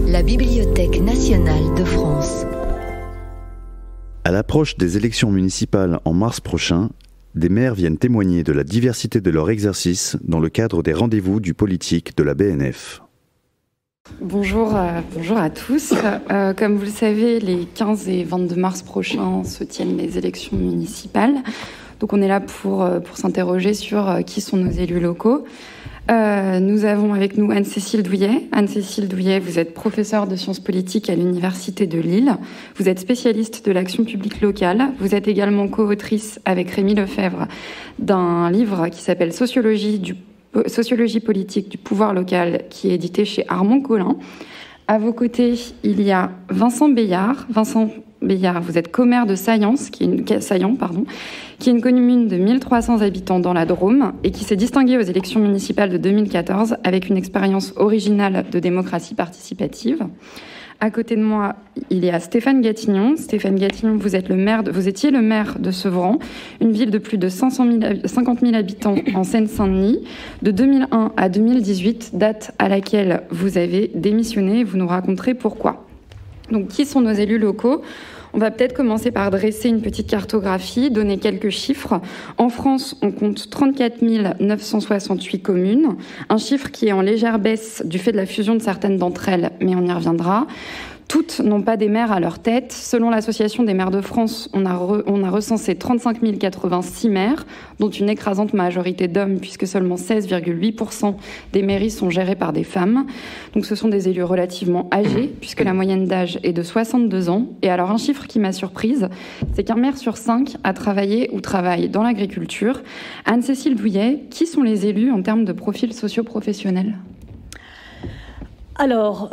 La Bibliothèque nationale de France. À l'approche des élections municipales en mars prochain, des maires viennent témoigner de la diversité de leur exercice dans le cadre des rendez-vous du politique de la BNF. Bonjour à tous. Comme vous le savez, les 15 et 22 mars prochains se tiennent les élections municipales. Donc on est là pour s'interroger sur qui sont nos élus locaux. Nous avons avec nous Anne-Cécile Douillet. Anne-Cécile Douillet, vous êtes professeure de sciences politiques à l'Université de Lille. Vous êtes spécialiste de l'action publique locale. Vous êtes également co-autrice avec Rémi Lefebvre d'un livre qui s'appelle Sociologie politique du pouvoir local, qui est édité chez Armand Collin. À vos côtés, il y a Vincent Beillard. Vincent Beillard, vous êtes commaire de Saillant, qui est une commune de 1300 habitants dans la Drôme et qui s'est distinguée aux élections municipales de 2014 avec une expérience originale de démocratie participative. À côté de moi, il y a Stéphane Gatignon. Stéphane Gatignon, vous étiez le maire de Sevran, une ville de plus de 50 000 habitants en Seine-Saint-Denis, de 2001 à 2018, date à laquelle vous avez démissionné. Vous nous raconterez pourquoi. Donc, qui sont nos élus locaux ? On va peut-être commencer par dresser une petite cartographie, donner quelques chiffres. En France, on compte 34 968 communes, un chiffre qui est en légère baisse du fait de la fusion de certaines d'entre elles, mais on y reviendra. Toutes n'ont pas des maires à leur tête. Selon l'Association des maires de France, on a recensé 35 086 maires, dont une écrasante majorité d'hommes, puisque seulement 16,8% des mairies sont gérées par des femmes. Donc ce sont des élus relativement âgés, puisque la moyenne d'âge est de 62 ans. Et alors un chiffre qui m'a surprise, c'est qu'un maire sur 5 a travaillé ou travaille dans l'agriculture. Anne-Cécile Douillet, qui sont les élus en termes de profil socio-professionnel ? Alors,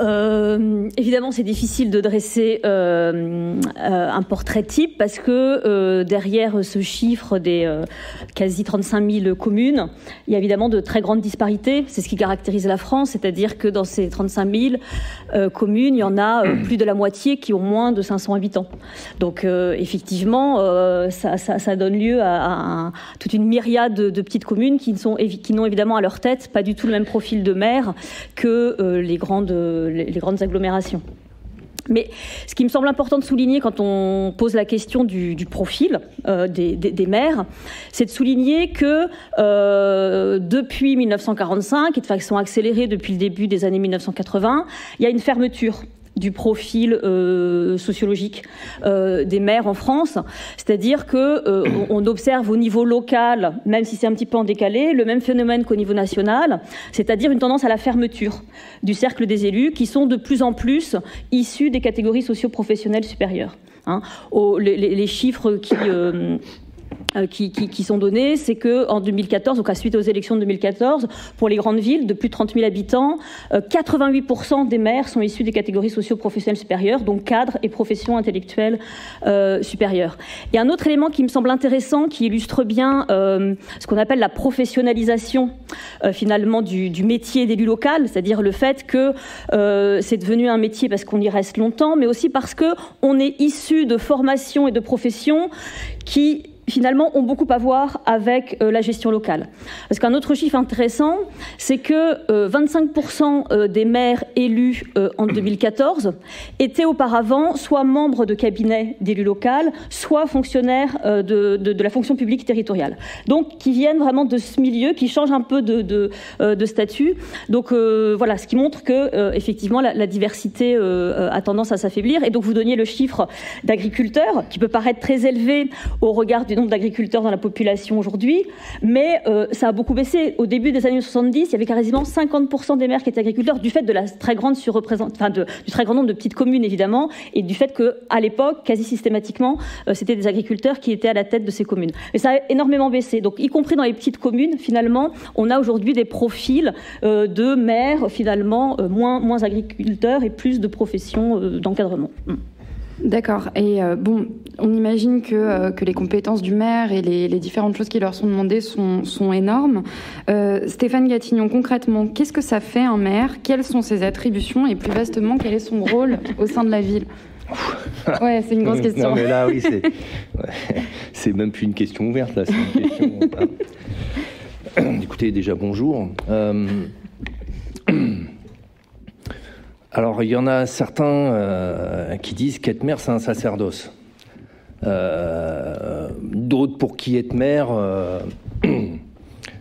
évidemment, c'est difficile de dresser un portrait type parce que derrière ce chiffre des quasi 35 000 communes, il y a évidemment de très grandes disparités. C'est ce qui caractérise la France, c'est-à-dire que dans ces 35 000 communes, il y en a plus de la moitié qui ont moins de 500 habitants. Donc, effectivement, ça donne lieu à toute une myriade de petites communes qui n'ont évidemment à leur tête pas du tout le même profil de maire que les grandes agglomérations. Mais ce qui me semble important de souligner quand on pose la question du profil des maires, c'est de souligner que depuis 1945, et de façon accélérée depuis le début des années 1980, il y a une fermeture du profil sociologique des maires en France, c'est-à-dire que on observe au niveau local, même si c'est un petit peu en décalé, le même phénomène qu'au niveau national, c'est-à-dire une tendance à la fermeture du cercle des élus qui sont de plus en plus issus des catégories socio-professionnelles supérieures. Les chiffres qui sont donnés, c'est qu'en 2014, donc à suite aux élections de 2014, pour les grandes villes de plus de 30 000 habitants, 88% des maires sont issus des catégories socio-professionnelles supérieures, donc cadres et professions intellectuelles supérieures. Et un autre élément qui me semble intéressant, qui illustre bien ce qu'on appelle la professionnalisation finalement du métier d'élu local, c'est-à-dire le fait que c'est devenu un métier parce qu'on y reste longtemps, mais aussi parce qu'on est issu de formations et de professions qui finalement ont beaucoup à voir avec la gestion locale. Parce qu'un autre chiffre intéressant, c'est que 25% des maires élus en 2014 étaient auparavant soit membres de cabinets d'élus locaux, soit fonctionnaires de la fonction publique territoriale. Donc, qui viennent vraiment de ce milieu, qui changent un peu de statut. Donc, voilà, ce qui montre que, effectivement, la diversité a tendance à s'affaiblir. Et donc, vous donniez le chiffre d'agriculteurs, qui peut paraître très élevé au regard du nombre d'agriculteurs dans la population aujourd'hui, mais ça a beaucoup baissé. Au début des années 70, il y avait quasiment 50% des maires qui étaient agriculteurs, du fait de la très grande du très grand nombre de petites communes, évidemment, et du fait qu'à l'époque, quasi systématiquement, c'était des agriculteurs qui étaient à la tête de ces communes. Mais ça a énormément baissé. Donc, y compris dans les petites communes, finalement, on a aujourd'hui des profils de maires, finalement, moins agriculteurs et plus de professions d'encadrement. D'accord. Et bon, on imagine que les compétences du maire et les différentes choses qui leur sont demandées sont énormes. Stéphane Gatignon, concrètement, qu'est-ce que ça fait un maire ? Quelles sont ses attributions ? Et plus vastement, quel est son rôle au sein de la ville ? Ouais, c'est une grosse question. Non, mais là, oui, c'est même plus une question ouverte, là, c'est une question... Écoutez, déjà, bonjour. Alors, il y en a certains qui disent qu'être maire, c'est un sacerdoce. D'autres pour qui être maire,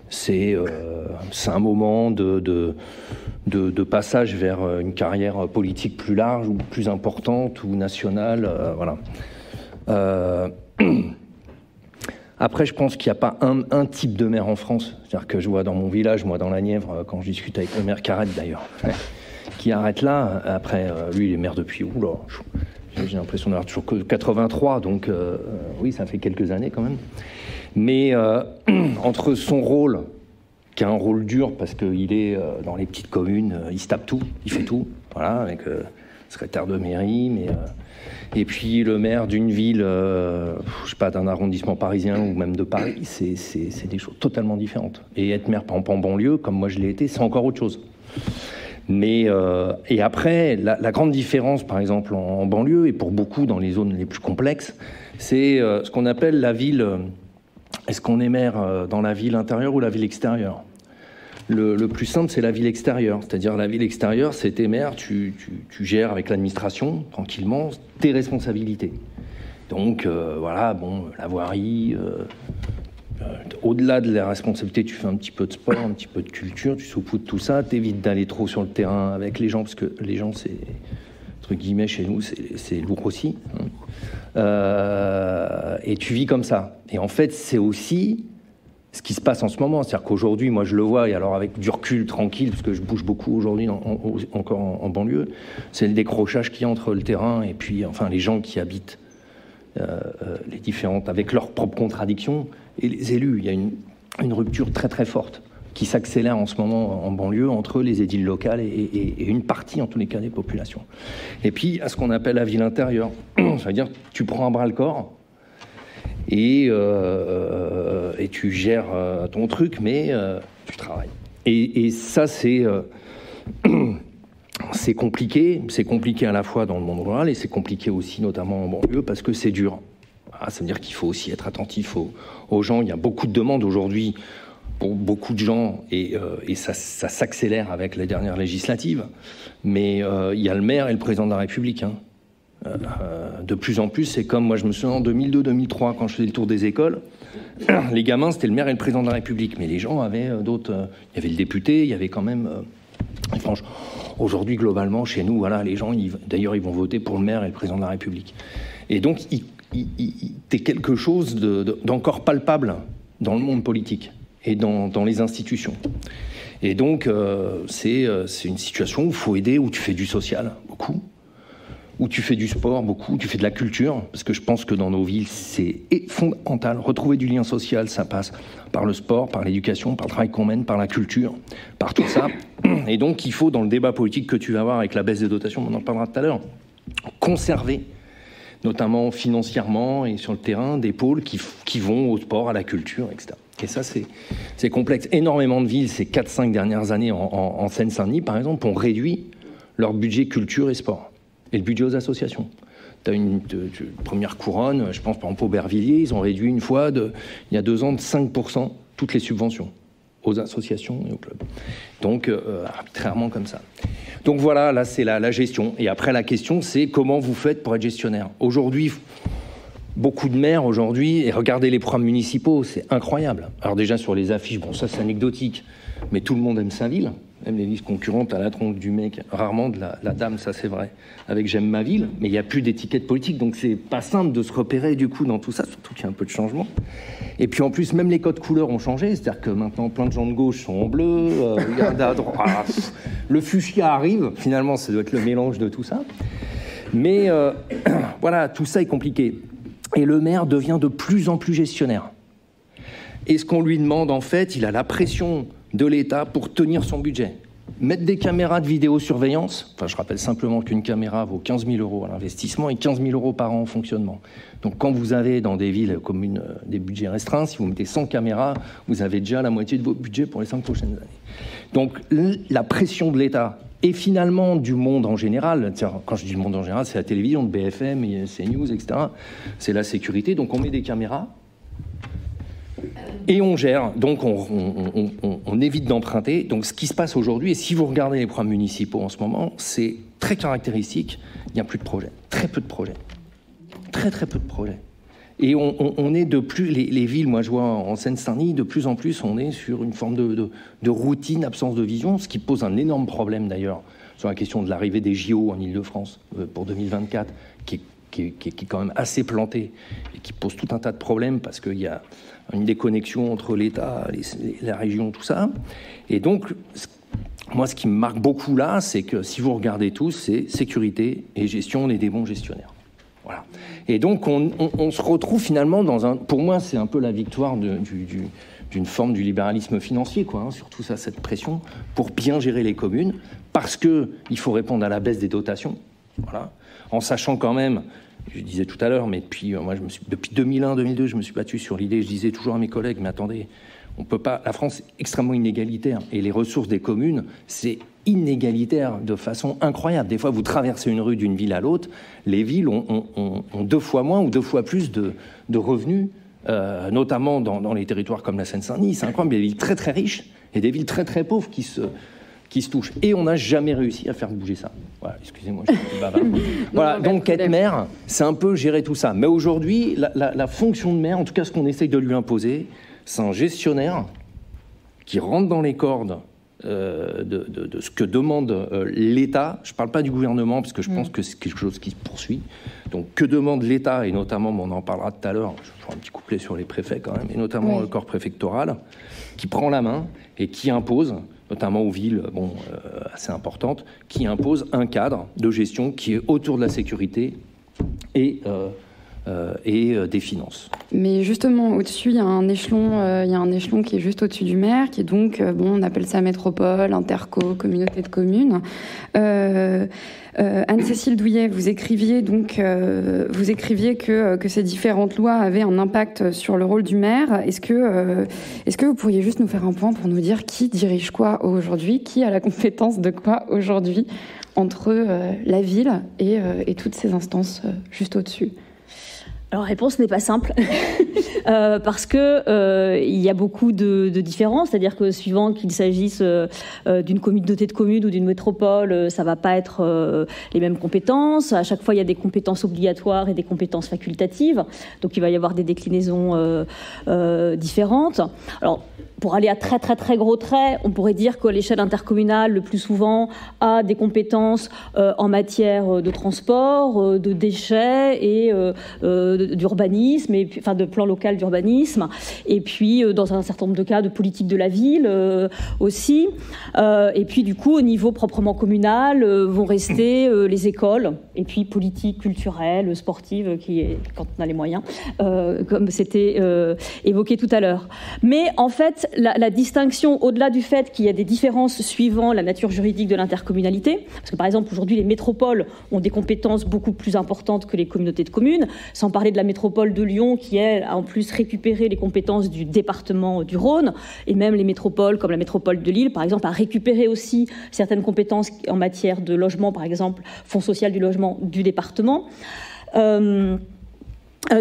c'est un moment de passage vers une carrière politique plus large ou plus importante ou nationale. Voilà. Après, je pense qu'il n'y a pas un type de maire en France. C'est-à-dire que je vois dans mon village, moi dans la Nièvre, quand je discute avec le maire Carrette d'ailleurs, qui arrête là. Après, lui, il est maire depuis, j'ai l'impression d'avoir toujours que 83, donc oui, ça fait quelques années quand même. Mais entre son rôle, qui a un rôle dur parce qu'il est dans les petites communes, il se tape tout, il fait tout, voilà, avec secrétaire de mairie, et puis le maire d'une ville, je sais pas, d'un arrondissement parisien ou même de Paris, c'est des choses totalement différentes. Et être maire, par exemple, en banlieue, comme moi je l'ai été, c'est encore autre chose. Mais et après, la grande différence, par exemple, en banlieue, et pour beaucoup dans les zones les plus complexes, c'est ce qu'on appelle la ville. Est-ce qu'on est maire dans la ville intérieure ou la ville extérieure ? Le plus simple, c'est la ville extérieure. C'est-à-dire la ville extérieure, c'est tes maires, tu gères avec l'administration, tranquillement, tes responsabilités. Donc, voilà, bon, la voirie, au-delà de la responsabilité, tu fais un petit peu de sport, un petit peu de culture, tu saupoudres tout ça, t'évites d'aller trop sur le terrain avec les gens, parce que les gens, c'est, entre guillemets, chez nous, c'est lourd aussi. Et tu vis comme ça. Et en fait, c'est aussi ce qui se passe en ce moment. C'est-à-dire qu'aujourd'hui, moi, je le vois, et alors avec du recul tranquille, parce que je bouge beaucoup aujourd'hui encore en banlieue, c'est le décrochage qu'il y a entre le terrain et puis, enfin, les gens qui habitent les différentes, avec leurs propres contradictions, et les élus. Il y a une rupture très très forte qui s'accélère en ce moment en banlieue entre les édiles locales et une partie, en tous les cas, des populations. Et puis, à ce qu'on appelle la ville intérieure. Ça veut dire que tu prends à bras le corps et tu gères ton truc, mais tu travailles. Et ça, c'est compliqué. C'est compliqué à la fois dans le monde rural et c'est compliqué aussi, notamment en banlieue, parce que c'est dur. Ça veut dire qu'il faut aussi être attentif aux gens. Il y a beaucoup de demandes aujourd'hui pour beaucoup de gens, et ça s'accélère avec les dernières législatives. Mais il y a le maire et le président de la République. De plus en plus, c'est comme, moi je me souviens en 2002-2003, quand je faisais le tour des écoles, les gamins, c'était le maire et le président de la République. Mais les gens avaient d'autres... il y avait le député, il y avait quand même... franchement, aujourd'hui, globalement, chez nous, voilà, les gens, d'ailleurs, ils vont voter pour le maire et le président de la République. Et donc, t'es quelque chose d'encore palpable dans le monde politique et dans les institutions. Et donc, c'est une situation où il faut aider, où tu fais du social, beaucoup, où tu fais du sport, beaucoup, où tu fais de la culture, parce que je pense que dans nos villes, c'est fondamental. Retrouver du lien social, ça passe par le sport, par l'éducation, par le travail qu'on mène, par la culture, par tout ça. Et donc, il faut, dans le débat politique que tu vas avoir avec la baisse des dotations, on en parlera tout à l'heure, conserver, notamment financièrement et sur le terrain, des pôles qui vont au sport, à la culture, etc. Et ça, c'est complexe. Énormément de villes, ces 4-5 dernières années, en Seine-Saint-Denis, par exemple, ont réduit leur budget culture et sport. Et le budget aux associations. Tu as une première couronne, je pense par exemple Aubervilliers, ils ont réduit une fois, il y a 2 ans, de 5% toutes les subventions aux associations et aux clubs. Donc, arbitrairement comme ça. Donc voilà, là c'est la gestion. Et après la question, c'est comment vous faites pour être gestionnaire. Aujourd'hui, beaucoup de maires aujourd'hui, et regardez les programmes municipaux, c'est incroyable. Alors déjà sur les affiches, bon ça c'est anecdotique, mais tout le monde aime sa ville. Même les listes concurrentes à la tronche du mec, rarement de la dame, ça c'est vrai, avec J'aime ma ville, mais il n'y a plus d'étiquette politique, donc c'est pas simple de se repérer du coup dans tout ça, surtout qu'il y a un peu de changement. Et puis en plus, même les codes couleurs ont changé, c'est-à-dire que maintenant plein de gens de gauche sont en bleu, à droite, le fuchsia arrive, finalement ça doit être le mélange de tout ça. Mais voilà, tout ça est compliqué. Et le maire devient de plus en plus gestionnaire. Et ce qu'on lui demande en fait, il a la pression de l'État pour tenir son budget. Mettre des caméras de vidéosurveillance, enfin je rappelle simplement qu'une caméra vaut 15 000 € à l'investissement et 15 000 € par an en fonctionnement. Donc quand vous avez dans des villes comme des budgets restreints, si vous mettez 100 caméras, vous avez déjà la moitié de votre budget pour les 5 prochaines années. Donc la pression de l'État et finalement du monde en général, quand je dis le monde en général, c'est la télévision, de BFM, CNews, etc. C'est la sécurité, donc on met des caméras et on gère, donc on évite d'emprunter. Donc ce qui se passe aujourd'hui, et si vous regardez les programmes municipaux en ce moment, c'est très caractéristique, il n'y a plus de projets, très peu de projets, très peu de projets. Et on est de plus, les villes, moi je vois en Seine-Saint-Denis, de plus en plus, on est sur une forme de routine, absence de vision, ce qui pose un énorme problème d'ailleurs sur la question de l'arrivée des JO en Ile-de-France pour 2024, qui est quand même assez planté et qui pose tout un tas de problèmes parce qu'il y a une déconnexion entre l'État, la région, tout ça. Et donc, moi, ce qui me marque beaucoup là, c'est que si vous regardez tous, c'est sécurité et gestion, on est des bons gestionnaires. Voilà. Et donc, on se retrouve finalement dans un... Pour moi, c'est un peu la victoire d'une forme du libéralisme financier, quoi, hein, surtout ça, cette pression, pour bien gérer les communes, parce qu'il faut répondre à la baisse des dotations, voilà, en sachant quand même, je disais tout à l'heure, mais depuis 2001-2002, je me suis battu sur l'idée, je disais toujours à mes collègues, mais attendez, on peut pas... La France est extrêmement inégalitaire, et les ressources des communes, c'est inégalitaire de façon incroyable. Des fois, vous traversez une rue d'une ville à l'autre, les villes ont 2 fois moins ou 2 fois plus de revenus, notamment dans les territoires comme la Seine-Saint-Denis. C'est incroyable, il y a des villes très très riches et des villes très très pauvres qui se touchent. Et on n'a jamais réussi à faire bouger ça. Voilà, excusez-moi, je suis un peu bavard. Voilà, donc être maire, c'est un peu gérer tout ça. Mais aujourd'hui, la fonction de maire, en tout cas ce qu'on essaye de lui imposer, c'est un gestionnaire qui rentre dans les cordes de ce que demande l'État. Je ne parle pas du gouvernement, parce que je pense que c'est quelque chose qui se poursuit. Donc, que demande l'État, et notamment, on en parlera tout à l'heure, je ferai un petit couplet sur les préfets quand même, et notamment le corps préfectoral, qui prend la main et qui impose, notamment aux villes assez importantes, qui impose un cadre de gestion qui est autour de la sécurité et des finances. Mais justement, au-dessus, il y a un échelon qui est juste au-dessus du maire, qui est donc, on appelle ça métropole, interco, communauté de communes. Anne-Cécile Douillet, vous écriviez que ces différentes lois avaient un impact sur le rôle du maire. Est-ce que vous pourriez juste nous faire un point pour nous dire qui dirige quoi aujourd'hui, qui a la compétence de quoi aujourd'hui entre la ville et toutes ces instances juste au-dessus? Alors, la réponse n'est pas simple, parce que il y a beaucoup de différences, c'est-à-dire que suivant qu'il s'agisse d'une communauté de communes ou d'une métropole, ça va pas être les mêmes compétences. À chaque fois, il y a des compétences obligatoires et des compétences facultatives, donc il va y avoir des déclinaisons différentes. Alors, pour aller à très très très gros traits, on pourrait dire que l'échelle intercommunale, le plus souvent, a des compétences en matière de transport, de déchets et d'urbanisme, enfin de plan local d'urbanisme, et puis dans un certain nombre de cas de politique de la ville aussi. Et puis du coup, au niveau proprement communal, vont rester les écoles, et puis politique culturelle, sportive, qui est quand on a les moyens, comme c'était évoqué tout à l'heure. Mais en fait, la distinction, au-delà du fait qu'il y a des différences suivant la nature juridique de l'intercommunalité, parce que par exemple aujourd'hui les métropoles ont des compétences beaucoup plus importantes que les communautés de communes, sans parler de la métropole de Lyon qui elle a en plus récupéré les compétences du département du Rhône, et même les métropoles comme la métropole de Lille par exemple a récupéré aussi certaines compétences en matière de logement, par exemple Fonds social du logement du département.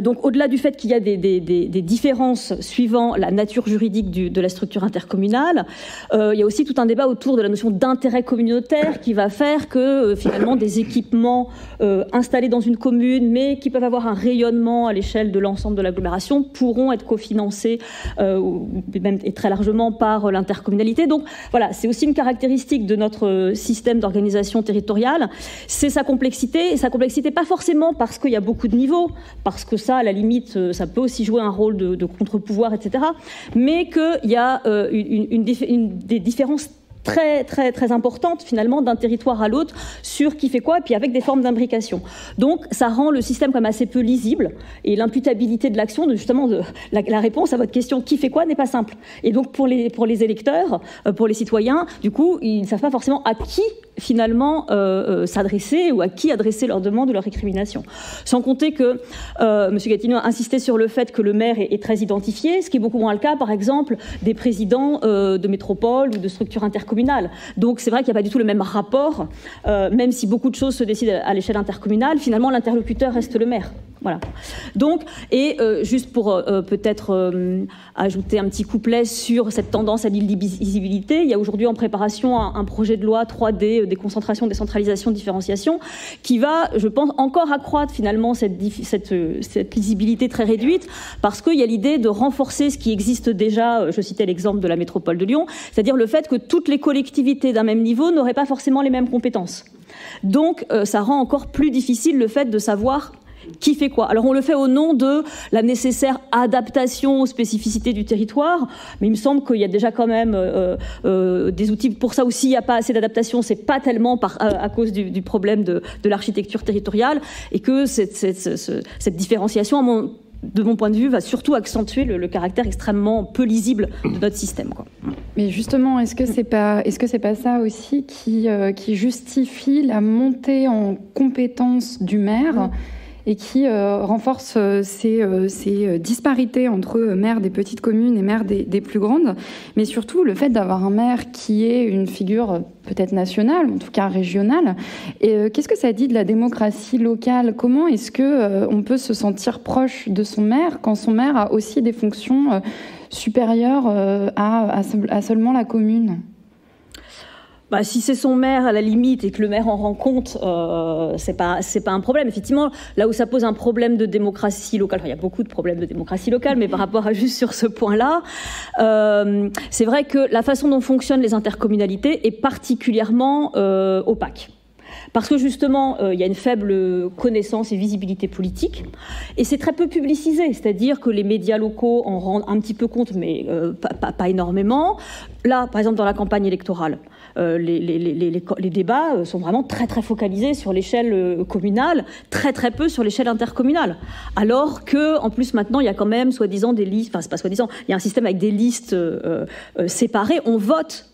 Donc, au-delà du fait qu'il y a des différences suivant la nature juridique de la structure intercommunale, il y a aussi tout un débat autour de la notion d'intérêt communautaire qui va faire que, finalement, des équipements installés dans une commune, mais qui peuvent avoir un rayonnement à l'échelle de l'ensemble de l'agglomération, pourront être cofinancés, même et très largement, par l'intercommunalité. Donc, voilà, c'est aussi une caractéristique de notre système d'organisation territoriale, c'est sa complexité, et sa complexité pas forcément parce qu'il y a beaucoup de niveaux, parce que ça, à la limite, ça peut aussi jouer un rôle de contre-pouvoir, etc. Mais qu'il y a des différences très, très, très importante finalement d'un territoire à l'autre sur qui fait quoi, et puis avec des formes d'imbrication. Donc ça rend le système quand même assez peu lisible, et l'imputabilité de l'action, la réponse à votre question qui fait quoi n'est pas simple. Et donc pour les électeurs, pour les citoyens, du coup, ils ne savent pas forcément à qui finalement s'adresser ou à qui adresser leurs demandes ou leurs récriminations. Sans compter que M. Gatineau a insisté sur le fait que le maire est très identifié, ce qui est beaucoup moins le cas, par exemple, des présidents de métropole ou de structures intercommunales. Donc c'est vrai qu'il n'y a pas du tout le même rapport, même si beaucoup de choses se décident à l'échelle intercommunale, finalement l'interlocuteur reste le maire. Voilà. Donc, et juste pour peut-être ajouter un petit couplet sur cette tendance à l'illisibilité, il y a aujourd'hui en préparation un projet de loi 3D, déconcentration, décentralisation, différenciation, qui va, je pense, encore accroître finalement cette lisibilité très réduite, parce qu'il y a l'idée de renforcer ce qui existe déjà, je citais l'exemple de la métropole de Lyon, c'est-à-dire le fait que toutes les collectivités d'un même niveau n'auraient pas forcément les mêmes compétences. Donc, ça rend encore plus difficile le fait de savoir qui fait quoi. Alors on le fait au nom de la nécessaire adaptation aux spécificités du territoire, mais il me semble qu'il y a déjà quand même des outils pour ça aussi. Il n'y a pas assez d'adaptation, c'est pas tellement à cause du problème de l'architecture territoriale, et que cette différenciation, de mon point de vue, va surtout accentuer le caractère extrêmement peu lisible de notre système, quoi. Mais justement, est-ce que c'est pas ça aussi qui justifie la montée en compétences du maire et qui renforce ces disparités entre maires des petites communes et maires des plus grandes, mais surtout le fait d'avoir un maire qui est une figure peut-être nationale, en tout cas régionale. Et qu'est-ce que ça dit de la démocratie locale? Comment est-ce que on peut se sentir proche de son maire quand son maire a aussi des fonctions supérieures à seulement la commune? Bah, si c'est son maire à la limite et que le maire en rend compte, c'est pas un problème. Effectivement, là où ça pose un problème de démocratie locale, enfin, il y a beaucoup de problèmes de démocratie locale, mais par rapport à juste sur ce point-là, c'est vrai que la façon dont fonctionnent les intercommunalités est particulièrement opaque. Parce que justement, il y a une faible connaissance et visibilité politique, et c'est très peu publicisé, c'est-à-dire que les médias locaux en rendent un petit peu compte, mais pas énormément. Là, par exemple, dans la campagne électorale, les débats sont vraiment très très focalisés sur l'échelle communale, très très peu sur l'échelle intercommunale. Alors que, en plus, maintenant, il y a quand même soi-disant des listes, enfin c'est pas soi-disant, il y a un système avec des listes séparées. On vote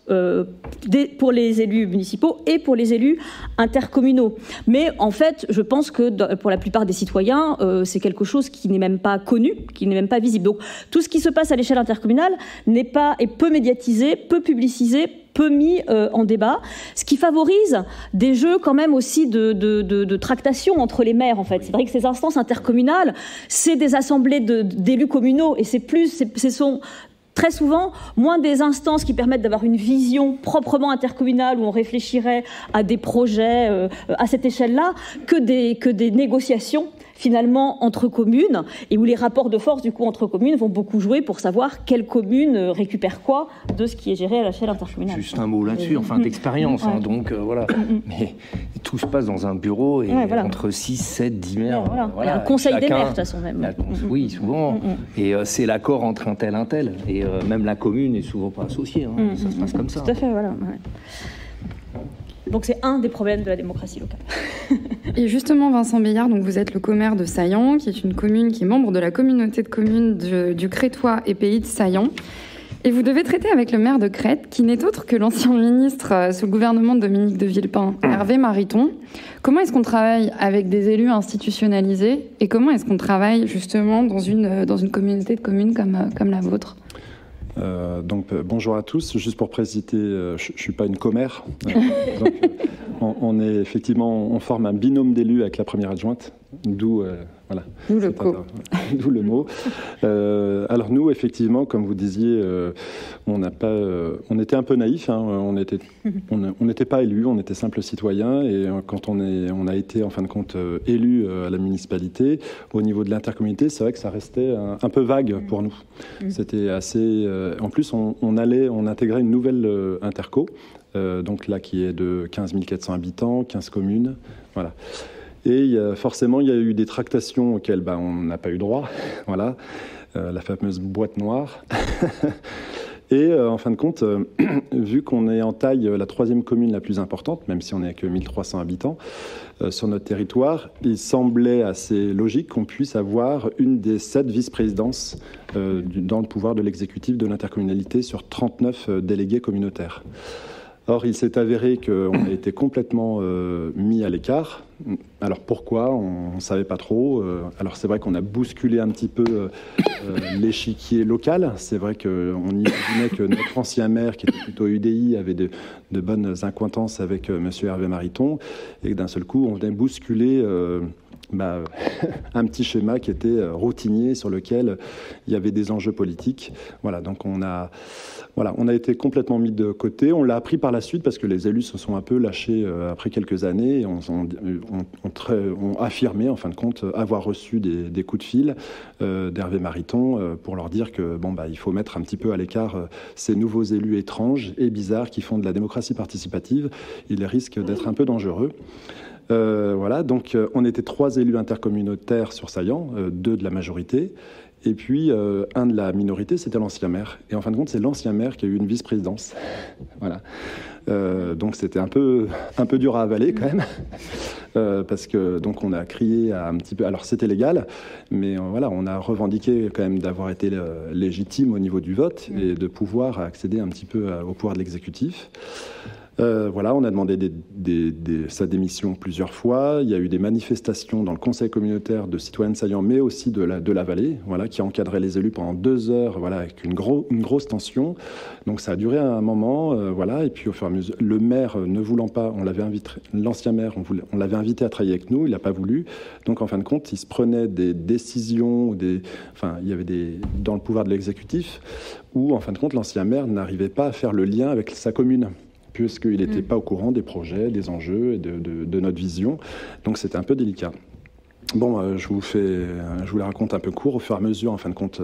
pour les élus municipaux et pour les élus intercommunaux. Mais en fait, je pense que pour la plupart des citoyens, c'est quelque chose qui n'est même pas connu, qui n'est même pas visible. Donc tout ce qui se passe à l'échelle intercommunale est peu médiatisé, peu publicisé, peu mis en débat, ce qui favorise des jeux quand même aussi de tractation entre les maires, en fait. C'est vrai que ces instances intercommunales, c'est des assemblées d'élus communaux, et ce sont très souvent moins des instances qui permettent d'avoir une vision proprement intercommunale où on réfléchirait à des projets à cette échelle-là que des négociations finalement entre communes, et où les rapports de force du coup entre communes vont beaucoup jouer pour savoir quelle commune récupère quoi de ce qui est géré à l'échelle intercommunale. Juste un mot là-dessus, enfin d'expérience, hein, donc voilà. Mais tout se passe dans un bureau et entre 6, 7, 10 maires. Voilà. Il y a un conseil des maires de toute façon même. Oui, souvent. Et c'est l'accord entre un tel. Et même la commune n'est souvent pas associée. Hein. Ça se passe comme ça. Tout à fait, voilà. Ouais. Donc c'est un des problèmes de la démocratie locale. Et justement, Vincent Béillard, donc vous êtes le commaire de Saillant, qui est une commune qui est membre de la communauté de communes du Crétois et Pays de Saillant. Et vous devez traiter avec le maire de Crète, qui n'est autre que l'ancien ministre sous le gouvernement de Dominique de Villepin, Hervé Mariton. Comment est-ce qu'on travaille avec des élus institutionnalisés, et comment est-ce qu'on travaille justement dans une communauté de communes comme la vôtre ? Bonjour à tous. Juste pour préciser, je ne suis pas une commère. On est effectivement, on forme un binôme d'élus avec la première adjointe, d'où le mot. Alors nous, effectivement, comme vous disiez, on était un peu naïfs. Hein, on n'était pas élus, on était simples citoyens. Et quand on a été en fin de compte élus à la municipalité, au niveau de l'intercommunalité, c'est vrai que ça restait un peu vague pour nous. C'était assez. En plus, on intégrait une nouvelle interco. Donc là, qui est de 15 400 habitants, 15 communes, voilà. Et forcément, il y a eu des tractations auxquelles on n'a pas eu droit, voilà, la fameuse boîte noire. Et en fin de compte, vu qu'on est en taille la 3e commune la plus importante, même si on n'est que 1300 habitants sur notre territoire, il semblait assez logique qu'on puisse avoir une des 7 vice-présidences dans le pouvoir de l'exécutif de l'intercommunalité sur 39 délégués communautaires. Or, il s'est avéré qu'on a été complètement mis à l'écart Alors pourquoi? On ne savait pas trop. Alors c'est vrai qu'on a bousculé un petit peu l'échiquier local. C'est vrai qu'on imaginait que notre ancien maire, qui était plutôt UDI, avait de bonnes accointances avec M. Hervé Mariton, et que d'un seul coup, on venait bousculer un petit schéma qui était routinier, sur lequel il y avait des enjeux politiques. Voilà, donc on a été complètement mis de côté. On l'a appris par la suite parce que les élus se sont un peu lâchés après quelques années et ont affirmé, en fin de compte, avoir reçu des coups de fil d'Hervé Mariton pour leur dire que il faut mettre un petit peu à l'écart ces nouveaux élus étranges et bizarres qui font de la démocratie participative. Ils risquent d'être un peu dangereux. Voilà, donc on était 3 élus intercommunautaires sur Saillant, 2 de la majorité, et puis un de la minorité, c'était l'ancien maire. Et en fin de compte, c'est l'ancien maire qui a eu une vice-présidence. Voilà. Donc c'était un peu dur à avaler quand même, parce que donc on a crié un petit peu. Alors c'était légal, mais voilà, on a revendiqué quand même d'avoir été légitime au niveau du vote et de pouvoir accéder un petit peu au pouvoir de l'exécutif. Voilà, on a demandé sa démission plusieurs fois. Il y a eu des manifestations dans le conseil communautaire de citoyens de Saillant, mais aussi de la vallée, voilà, qui encadraient les élus pendant 2 heures, voilà, avec une grosse tension. Donc ça a duré un moment, voilà. Et puis au fur et à mesure, le maire ne voulant pas, l'ancien maire, on l'avait invité à travailler avec nous, il n'a pas voulu. Donc en fin de compte, il se prenait des décisions, il y avait dans le pouvoir de l'exécutif, où en fin de compte, l'ancien maire n'arrivait pas à faire le lien avec sa commune, puisqu'il n'était pas au courant des projets, des enjeux et de notre vision. Donc c'était un peu délicat. Bon, je vous la raconte un peu court. Au fur et à mesure, en fin de compte,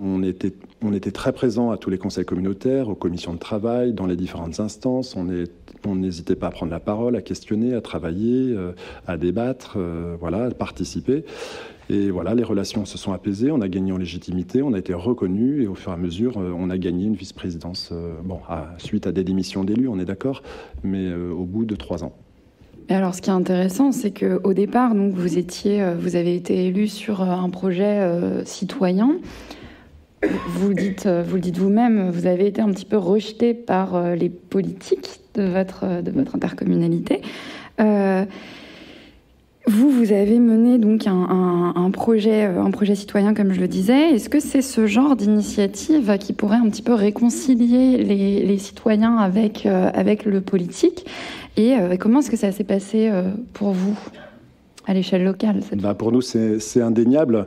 on était très présents à tous les conseils communautaires, aux commissions de travail, dans les différentes instances. On n'hésitait pas à prendre la parole, à questionner, à travailler, à débattre, voilà, à participer. Et voilà, les relations se sont apaisées, on a gagné en légitimité, on a été reconnus, et au fur et à mesure, on a gagné une vice-présidence, suite à des démissions d'élus, on est d'accord, mais au bout de 3 ans. Et alors, ce qui est intéressant, c'est qu'au départ, donc, vous avez été élu sur un projet citoyen. Vous le dites vous-même, vous avez été un petit peu rejeté par les politiques de votre intercommunalité. Vous avez mené donc un projet citoyen, comme je le disais. Est-ce que c'est ce genre d'initiative qui pourrait un petit peu réconcilier les citoyens avec le politique? Et comment est-ce que ça s'est passé pour vous à l'échelle locale? Pour nous, c'est indéniable.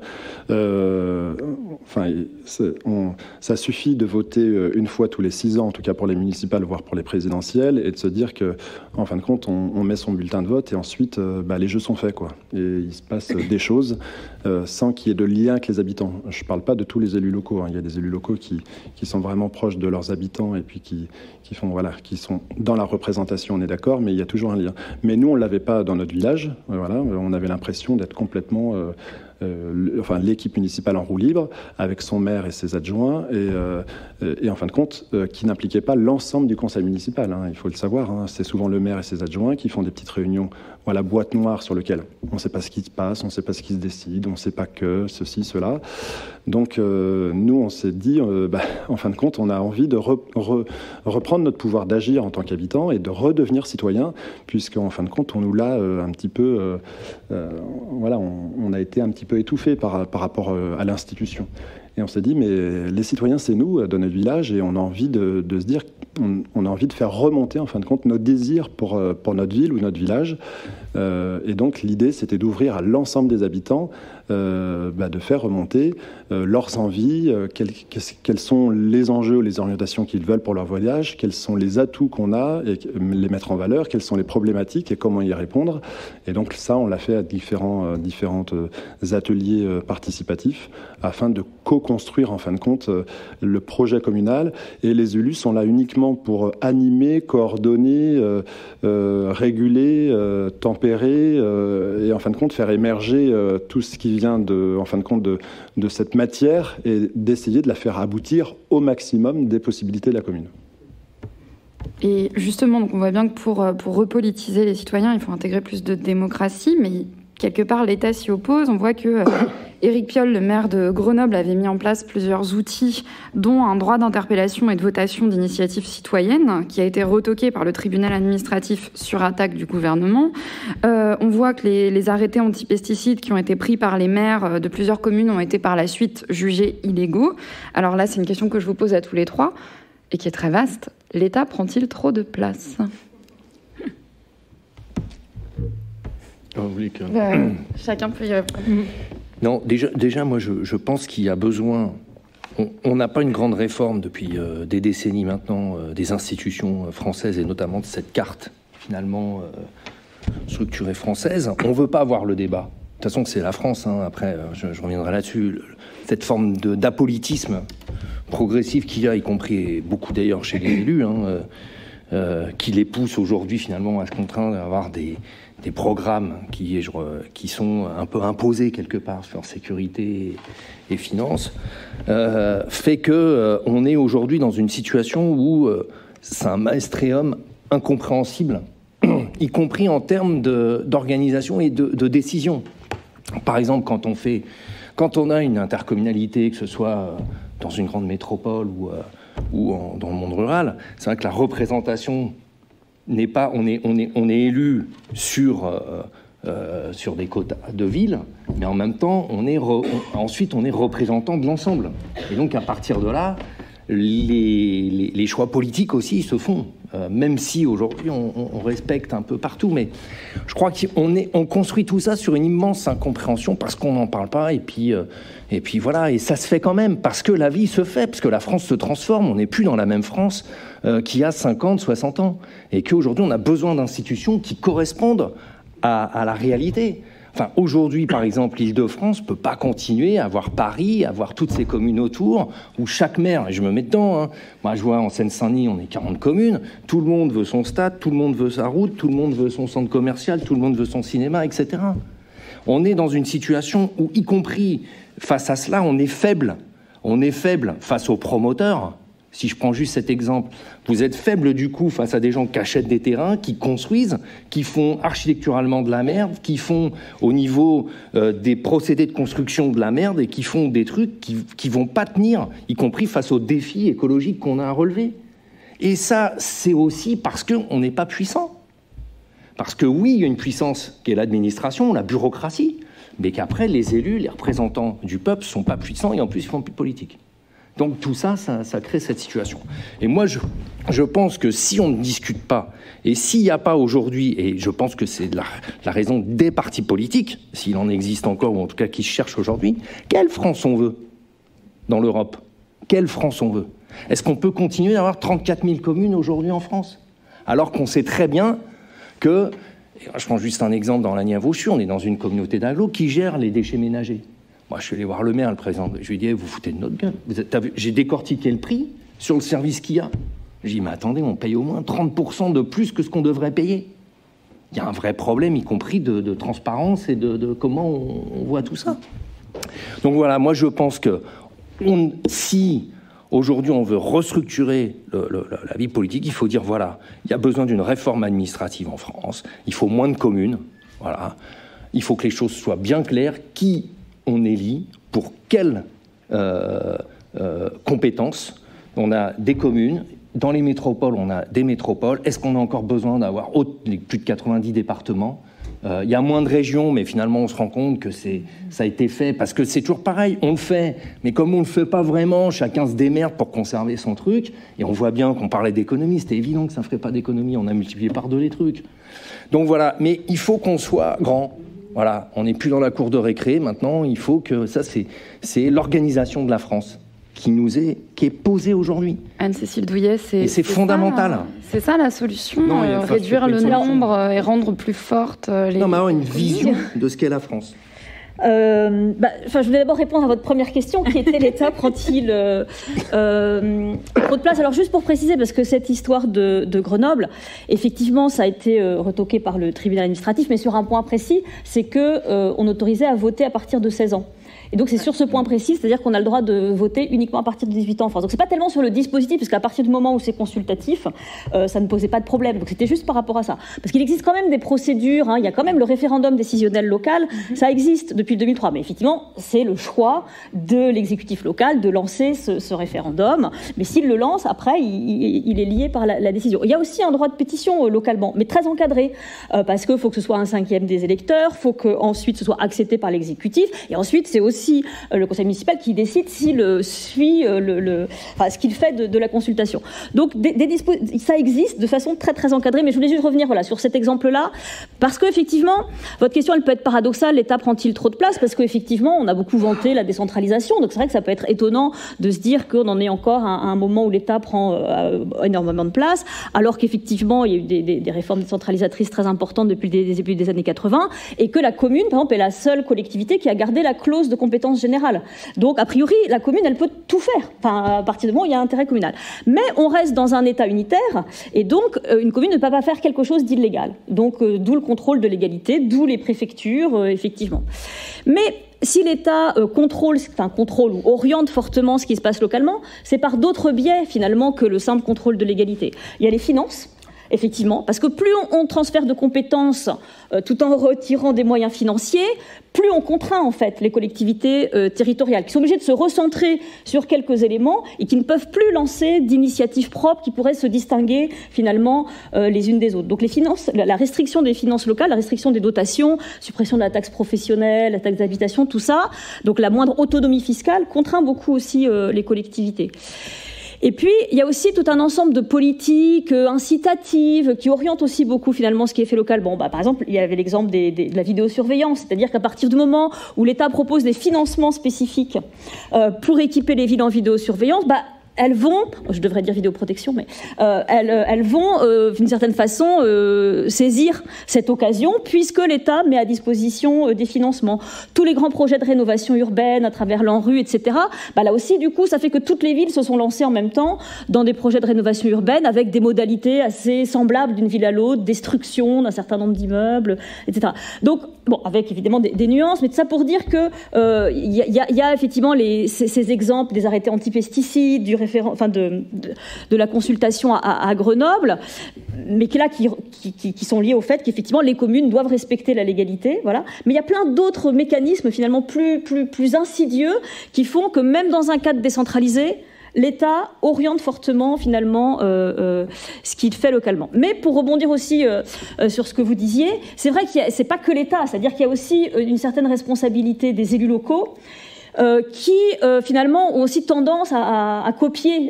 Ça suffit de voter une fois tous les 6 ans, en tout cas pour les municipales, voire pour les présidentielles, et de se dire que, en fin de compte, on met son bulletin de vote et ensuite, les jeux sont faits, quoi. Et il se passe des choses sans qu'il y ait de lien avec les habitants. Je ne parle pas de tous les élus locaux, hein. Il y a des élus locaux qui sont vraiment proches de leurs habitants et puis qui sont dans la représentation, on est d'accord, mais il y a toujours un lien. Mais nous, on ne l'avait pas dans notre village. Voilà, on avait l'impression d'être complètement l'équipe municipale en roue libre, avec son maire et ses adjoints, et en fin de compte, qui n'impliquait pas l'ensemble du conseil municipal, hein, il faut le savoir, hein. C'est souvent le maire et ses adjoints qui font des petites réunions, voilà, boîte noire sur lequel on ne sait pas ce qui se passe, on ne sait pas ce qui se décide, on ne sait pas que ceci, cela. Donc nous, on s'est dit, en fin de compte, on a envie de reprendre notre pouvoir d'agir en tant qu'habitant et de redevenir citoyen, puisqu'en fin de compte, on nous l'a un petit peu, on a été un petit peu étouffé par rapport à l'institution. Et on s'est dit, mais les citoyens, c'est nous, dans notre village, et on a envie de se dire, on a envie de faire remonter, en fin de compte, nos désirs pour notre ville ou notre village. Et donc, l'idée, c'était d'ouvrir à l'ensemble des habitants, de faire remonter leurs envies, quels sont les enjeux ou les orientations qu'ils veulent pour leur voyage, quels sont les atouts qu'on a, et les mettre en valeur, quelles sont les problématiques et comment y répondre. Et donc, ça, on l'a fait à différents ateliers participatifs, afin de co-construire, en fin de compte, le projet communal. Et les élus sont là uniquement pour animer, coordonner, réguler, tempérer, et en fin de compte, faire émerger tout ce qui vient de cette matière, et d'essayer de la faire aboutir au maximum des possibilités de la commune. Et justement, donc on voit bien que pour repolitiser les citoyens, il faut intégrer plus de démocratie, mais quelque part l'État s'y oppose. On voit que Éric Piolle, le maire de Grenoble, avait mis en place plusieurs outils, dont un droit d'interpellation et de votation d'initiative citoyenne, qui a été retoqué par le tribunal administratif sur attaque du gouvernement. On voit que les arrêtés anti-pesticides qui ont été pris par les maires de plusieurs communes ont été par la suite jugés illégaux. Alors là, c'est une question que je vous pose à tous les trois, et qui est très vaste. L'État prend-il trop de place ? Chacun peut y répondre. Non, déjà moi, je pense qu'il y a besoin... On n'a pas une grande réforme depuis des décennies maintenant des institutions françaises, et notamment de cette carte, finalement, structurée française. On ne veut pas avoir le débat. De toute façon, c'est la France, hein. Après, je reviendrai là-dessus. Cette forme d'apolitisme progressif qu'il y a, y compris beaucoup d'ailleurs chez les élus, hein, qui les pousse aujourd'hui, finalement, à se contraindre à avoir des programmes qui sont un peu imposés quelque part sur sécurité et finances, fait que on est aujourd'hui dans une situation où c'est un maelstrom incompréhensible, y compris en termes d'organisation et de décision. Par exemple, quand on a une intercommunalité, que ce soit dans une grande métropole ou dans le monde rural, c'est vrai que la représentation n'est pas, on est élu sur des quotas de ville, mais en même temps, ensuite on est représentant de l'ensemble. Et donc à partir de là, les choix politiques aussi se font, même si aujourd'hui on respecte un peu partout. Mais je crois qu'on construit tout ça sur une immense incompréhension parce qu'on n'en parle pas. Et puis voilà, et ça se fait quand même parce que la vie se fait, parce que la France se transforme. On n'est plus dans la même France qu'il y a 50, 60 ans. Et qu'aujourd'hui, on a besoin d'institutions qui correspondent à la réalité. Enfin, aujourd'hui, par exemple, l'Île-de-France ne peut pas continuer à avoir Paris, à avoir toutes ces communes autour, où chaque maire, et je me mets dedans, hein, moi je vois en Seine-Saint-Denis, on est 40 communes, tout le monde veut son stade, tout le monde veut sa route, tout le monde veut son centre commercial, tout le monde veut son cinéma, etc. On est dans une situation où, y compris face à cela, on est faible. On est faible face aux promoteurs. Si je prends juste cet exemple, vous êtes faible du coup face à des gens qui achètent des terrains, qui construisent, qui font architecturalement de la merde, qui font au niveau des procédés de construction de la merde et qui font des trucs qui vont pas tenir, y compris face aux défis écologiques qu'on a à relever. Et ça, c'est aussi parce qu'on n'est pas puissant. Parce que oui, il y a une puissance qui est l'administration, la bureaucratie, mais qu'après, les élus, les représentants du peuple sont pas puissants et en plus, ils font plus de politique. Donc tout ça, ça crée cette situation. Et moi, je pense que si on ne discute pas, et s'il n'y a pas aujourd'hui, et je pense que c'est la raison des partis politiques, s'il en existe encore, ou en tout cas qui se cherchent aujourd'hui, quelle France on veut dans l'Europe? Quelle France on veut? Est-ce qu'on peut continuer d'avoir 34 000 communes aujourd'hui en France? Alors qu'on sait très bien que, je prends juste un exemple dans l'Agnin-Vauchu, on est dans une communauté d'agglos qui gère les déchets ménagers. Moi, je suis allé voir le maire, le président. Je lui ai dit, vous foutez de notre gueule. J'ai décortiqué le prix sur le service qu'il y a. J'ai dit, mais attendez, on paye au moins 30% de plus que ce qu'on devrait payer. Il y a un vrai problème, y compris de transparence et de comment on voit tout ça. Donc voilà, moi, je pense que si aujourd'hui on veut restructurer la vie politique, il faut dire, voilà, il y a besoin d'une réforme administrative en France. Il faut moins de communes. Voilà. Il faut que les choses soient bien claires. Qui on élit, pour quelles compétences? On a des communes, dans les métropoles, on a des métropoles. Est-ce qu'on a encore besoin d'avoir plus de 90 départements? Il y a moins de régions, mais finalement, on se rend compte que ça a été fait, parce que c'est toujours pareil, on le fait, mais comme on ne le fait pas vraiment, chacun se démerde pour conserver son truc, et on voit bien qu'on parlait d'économie, c'était évident que ça ne ferait pas d'économie, on a multiplié par 2 les trucs. Donc voilà, mais il faut qu'on soit grand. Voilà, on n'est plus dans la cour de récré, maintenant, il faut que... Ça, c'est l'organisation de la France qui est posée aujourd'hui. Anne-Cécile Douillet, c'est fondamental. C'est ça la solution, réduire le nombre et rendre plus fortes les... Non, mais avoir une vision de ce qu'est la France. Je voulais d'abord répondre à votre première question, qui était l'État prend-il trop de place? Alors juste pour préciser, parce que cette histoire de Grenoble, effectivement, ça a été retoqué par le tribunal administratif, mais sur un point précis, c'est qu'on autorisait à voter à partir de 16 ans. Et donc c'est sur ce point précis, c'est-à-dire qu'on a le droit de voter uniquement à partir de 18 ans en France. Donc c'est pas tellement sur le dispositif, parce qu'à partir du moment où c'est consultatif, ça ne posait pas de problème. Donc c'était juste par rapport à ça. Parce qu'il existe quand même des procédures, il y a quand même le référendum décisionnel local, ça existe depuis 2003. Mais effectivement, c'est le choix de l'exécutif local de lancer ce référendum. Mais s'il le lance, après, il est lié par la décision. Il y a aussi un droit de pétition localement, mais très encadré, parce qu'il faut que ce soit un 5e des électeurs, il faut qu'ensuite ce soit accepté par l'exécutif, et ensuite c'est aussi le conseil municipal qui décide s'il suit ce qu'il fait de la consultation. Donc ça existe de façon très très encadrée, mais je voulais juste revenir sur cet exemple-là, parce qu'effectivement, votre question elle peut être paradoxale, l'État prend-il trop de place? Parce qu'effectivement, on a beaucoup vanté la décentralisation, donc c'est vrai que ça peut être étonnant de se dire qu'on en est encore à un moment où l'État prend énormément de place, alors qu'effectivement, il y a eu des réformes décentralisatrices très importantes depuis le début des années 80, et que la commune, par exemple, est la seule collectivité qui a gardé la clause de compétence générale. Donc, a priori, la commune, elle peut tout faire, à partir du moment où il y a intérêt communal. Mais on reste dans un État unitaire, et donc, une commune ne peut pas faire quelque chose d'illégal. Donc, d'où le contrôle de légalité, d'où les préfectures, effectivement. Mais si l'État contrôle ou oriente fortement ce qui se passe localement, c'est par d'autres biais, finalement, que le simple contrôle de légalité. Il y a les finances, effectivement, parce que plus on transfère de compétences tout en retirant des moyens financiers, plus on contraint en fait les collectivités territoriales, qui sont obligées de se recentrer sur quelques éléments et qui ne peuvent plus lancer d'initiatives propres qui pourraient se distinguer finalement les unes des autres. Donc les finances, la restriction des finances locales, la restriction des dotations, suppression de la taxe professionnelle, la taxe d'habitation, tout ça, donc la moindre autonomie fiscale contraint beaucoup aussi les collectivités. Et puis, il y a aussi tout un ensemble de politiques incitatives qui orientent aussi beaucoup finalement ce qui est fait local. Par exemple, il y avait l'exemple de la vidéosurveillance, c'est-à-dire qu'à partir du moment où l'État propose des financements spécifiques pour équiper les villes en vidéosurveillance, elles vont, je devrais dire vidéoprotection, mais elles vont d'une certaine façon saisir cette occasion puisque l'État met à disposition des financements. Tous les grands projets de rénovation urbaine à travers l'ANRU, etc., là aussi, du coup, ça fait que toutes les villes se sont lancées en même temps dans des projets de rénovation urbaine avec des modalités assez semblables d'une ville à l'autre, destruction d'un certain nombre d'immeubles, etc. Donc, avec évidemment des nuances, mais tout ça pour dire que y a effectivement ces exemples des arrêtés anti-pesticides, de la consultation à Grenoble, mais qui sont liés au fait qu'effectivement les communes doivent respecter la légalité, voilà. Mais il y a plein d'autres mécanismes finalement plus insidieux qui font que même dans un cadre décentralisé, l'État oriente fortement finalement ce qu'il fait localement. Mais pour rebondir aussi sur ce que vous disiez, c'est vrai que c'est pas que l'État, c'est-à-dire qu'il y a aussi une certaine responsabilité des élus locaux qui finalement ont aussi tendance à